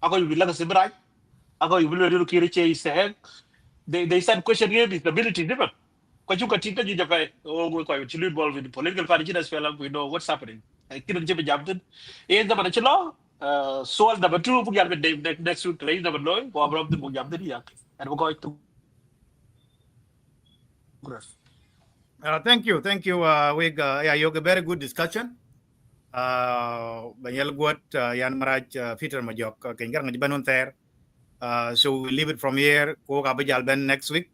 Speaker 4: Ako you like a similar. Ako you will look here. They start questioning his ability different. Because you can think that you Japan, oh, we're quite involved with the political party as well. We know what's happening. I couldn't jump jumped. In the Manachella, so number two, we have next week, raise number low, or above the Mujamdi, and we're going to progress.
Speaker 2: Thank you. Yeah, you have a very good discussion. Banyal Guat, Yan Maraj, Peter Majok, Kengar Majibanun there. So we leave it from here. Go Abijal Ben next week.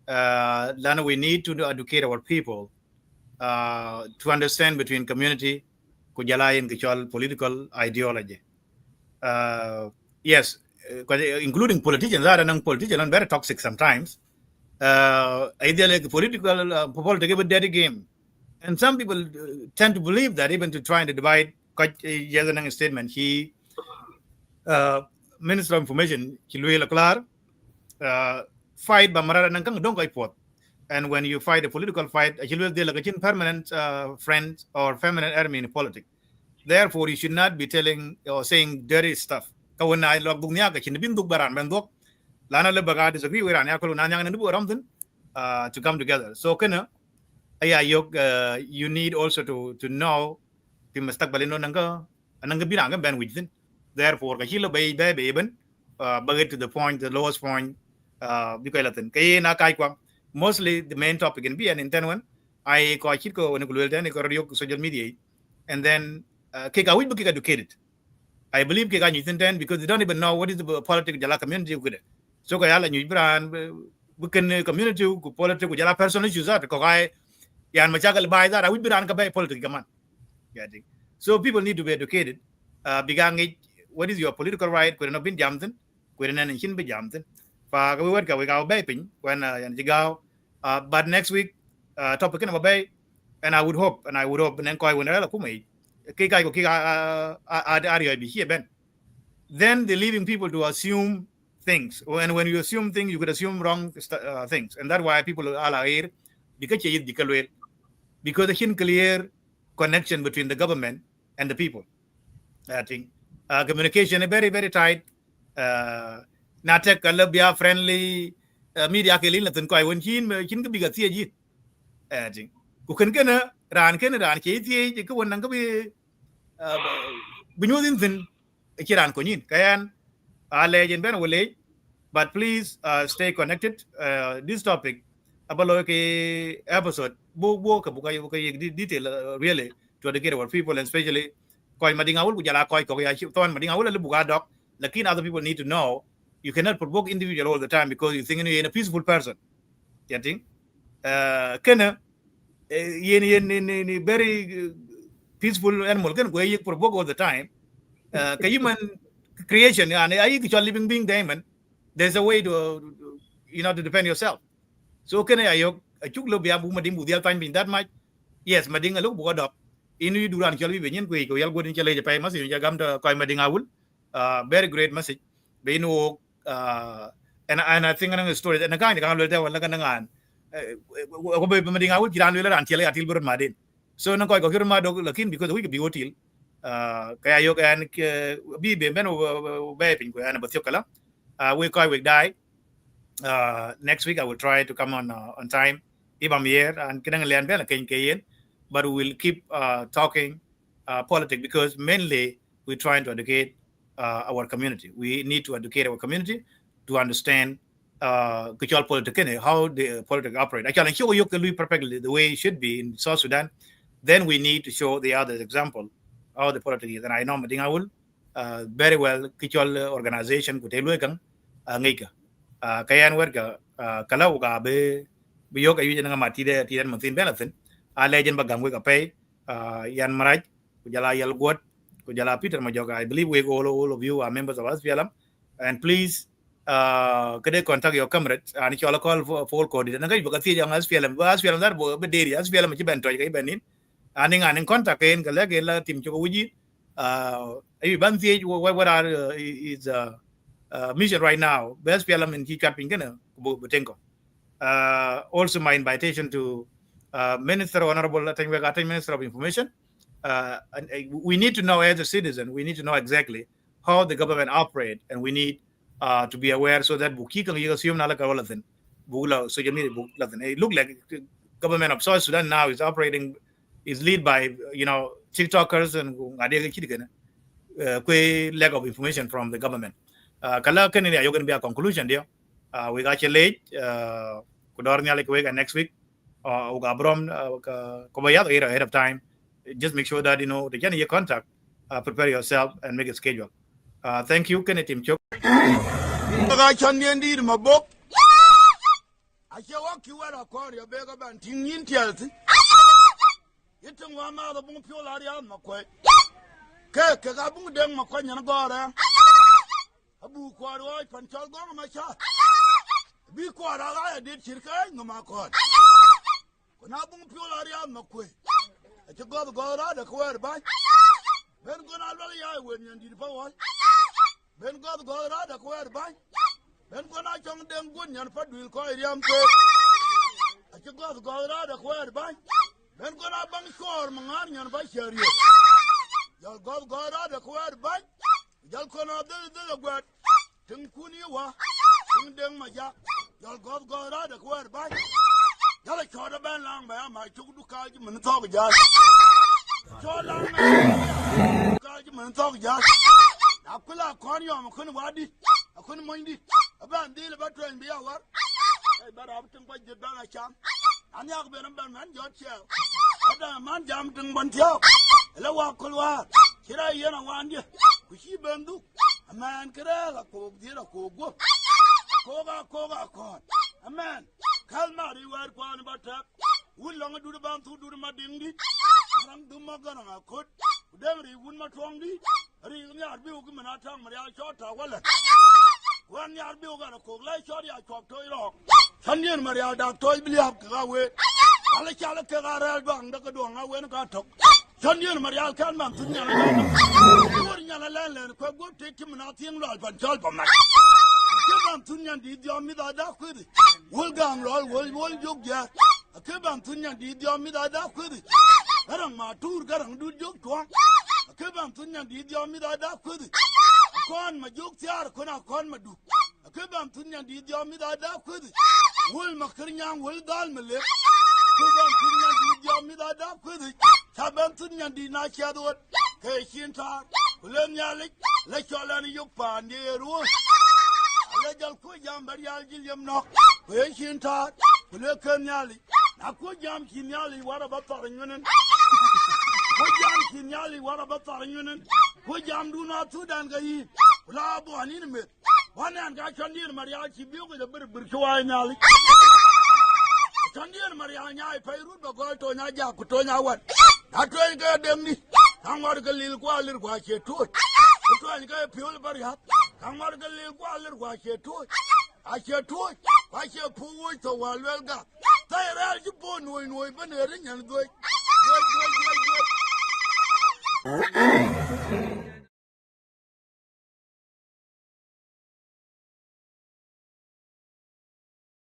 Speaker 2: Then we need to educate our people to understand between community, Kujala and Kichol political ideology. Yes, including politicians, politicians are very toxic sometimes. Ideally, political give a dirty game. And some people tend to believe that, even to try and divide. Quite statement. He, Minister of Information, Kiluela Klar, fight Bamara Nankang don't go pot. And when you fight a political fight, you will deal like a permanent friend or permanent enemy in politics. Therefore, you should not be telling or saying dirty stuff. Kawan na log bugnya ka chin bin duk baran bendok. Lana le baga disagree with ran yakulu nanyang na dubu ramdin to come together. So kana you need also to know the mustaqbalin no nanga biranga ben within. Therefore, ka hilo bay ben bagay to the point, the lowest point because latin kay na kai kwang. Mostly the main topic can be an internal one. I ko chit ko nkulul den ko radio social media, and then kika will be educated. I believe kika nyiten because they don't even know what is the politics jala community good. So kaya la nyu brand bukan community ku politics jala personal issues that ko kai yan machakal bai that I will be ran ka bai politics kaman. Getting. So people need to be educated. Bigang what is your political right? Ko no bin jamten, ko na hin be jamten. Fa ka word ka we ka bai pin when yan jigaw. But next week topic na bai, and I would hope then ko when la kumai kika ko kika area be here ben. Then they're leaving people to assume things. And when you assume things, you could assume wrong things. And that's why people are here because there's a clear connection between the government and the people. I think communication is very, very tight. Natek kalabia friendly media kelin latin ko ay won chin ka bigat siya ji. I think ku kan ran ke ti ko won nang ka bi binyudin tin kiran ko nyin kayan legend ben wale. But please stay connected. This topic abalo ke episode bo ka buka detail really to educate our people, and especially koi madingawul ku jala koi ko ya ton madingawul le buka dok. Lakin other people need to know you cannot provoke individual all the time because you think you're a peaceful person. You think kana yen very peaceful animal can go you provoke all the time. Human creation and I living being diamond. There's a way to to defend yourself. So can I chuk lo bia bu mading budial time being that much? Yes, mading a look buka inu duran chali be nyen ko yal godin chale japai mas ya gam da koi mading awul. Very great message. Be no and I think another story and kind of lo wala kanangan. Ko be mading awul kiran lo ran chale atil burun madin. So nang koi ko kirma dog lakin because we could be hotel. Kaya yok and be ben be pin ko ana batyo kala. We call we die. Next week I will try to come on time. If I'm here and but we will keep talking politics because mainly we're trying to educate our community. We need to educate our community to understand how the politics operate. I can show you perfectly the way it should be in South Sudan. Then we need to show the other example how the politics is. And I know Madingawul very well Kichol organization Kuteluekang Ngika. Kayan werka kalau ka be biyok ayu nga matide tidan matin benathin a legend bagang we ka pay yan maraj kujala yal god kujala Peter Majoga. I believe we all of you are members of SPLM, and please kede contact your comrades and you all call for code and ngai bakati yang SPLM dar bo be deri SPLM ci ben toy kay benin aning contact en ka lege la tim ci ko wuji ayu ban tie what are is mission right now. Best PLM in Kichat Pinkana, Butenko. Also, my invitation to Minister, Honorable, I think we got Minister of Information. And we need to know as a citizen, we need to know exactly how the government operate, and we need to be aware so that it look like the government of South Sudan now is operating, is led by TikTokers and lack of information from the government. Kala can you going to be a conclusion there? We got you late. Next week. Ahead of time. Just make sure that the your contact. Prepare yourself and make a schedule. Thank you, Kenneth Timchok.
Speaker 1: I can indeed my book. I shall walk you out of Korea, beg about Tin Chelsea. You took one mother boom pure Ariana McQuay. Kakabu dem McQuay Gora. Abu Quadroy, Panchal Goma, my shot. Be quite I did Chirka, no my court. When I boom pure Ariana McQuay. I took go out the quarter by. Ben gonna really I when you did power. Ben go out the quarter by. Ben gonna chung them good and for will call him. I took go out the quarter by. Ben gonna bang score Mangan and by Sherry. You'll go out the quarter by. You'll come out the word. Tinkuniwa. Them my jack. You'll go out the quarter by. You'll short a band long by my took to call you and talk just. So long, talk just. I could have called you. I couldn't want it. I couldn't mind it. About deal about to be our work. But I think what you done a champ. And you've been a man, your chair. But a man jumped in one tail. Hello, walk. Here I am, one year. We see Bandu. A man can a cook, dear a cook. Koga. A man. Kalmar, you are one about that. Who long do the band to do the madingi? Do Magana could. Then he wouldn't much wrongly. Yard Bill Gumanata, Maria Shota, Wallet. 1 yard Bill got a cook, like Shorty, I talked to it all. Sunday Maria, that toy be up away. I'll Alacala Bang, the Kadonga, when I talk. Sunday Maria Kalman, Yana Land, could take him not in love, but Jalpa. Tunyan did your mida dark with it. Will gang roll, will you get? A Keban Tunyan did your mida dark with it. Garang Matur Garang do joke to a Keban Tunyan did your mida dark with it. A corn my joke tiar, Kona corn madu. A Keban Tunyan did your mida dark with it. Will Makarian will dull me lip. Keban Tunyan did your mida dark with it. Taban Tunyan did not shadow it. Kashin tar, William let your land you pan near rule. Legal Kujam Barial Gilliam knock, Kashin tar, William Yali. Now Kujam Kinyali, what about Taringan? Kujam Kinyali, what about Taringan? Kujam do not to Dangai. Labo and intimate. One and got Chandir Mariachi built with a bit of Burkua Nali. Chandir Mariana, Peru, the girl to Naja, Kutonia what? Not trying to get them. I'm going to go little quality watch your tour. Trying to get a pure barrier. I'm going to go little quality watch your tour. I shall tour. I shall pull with the wall well got. Tired as you born when we've been a ring and good.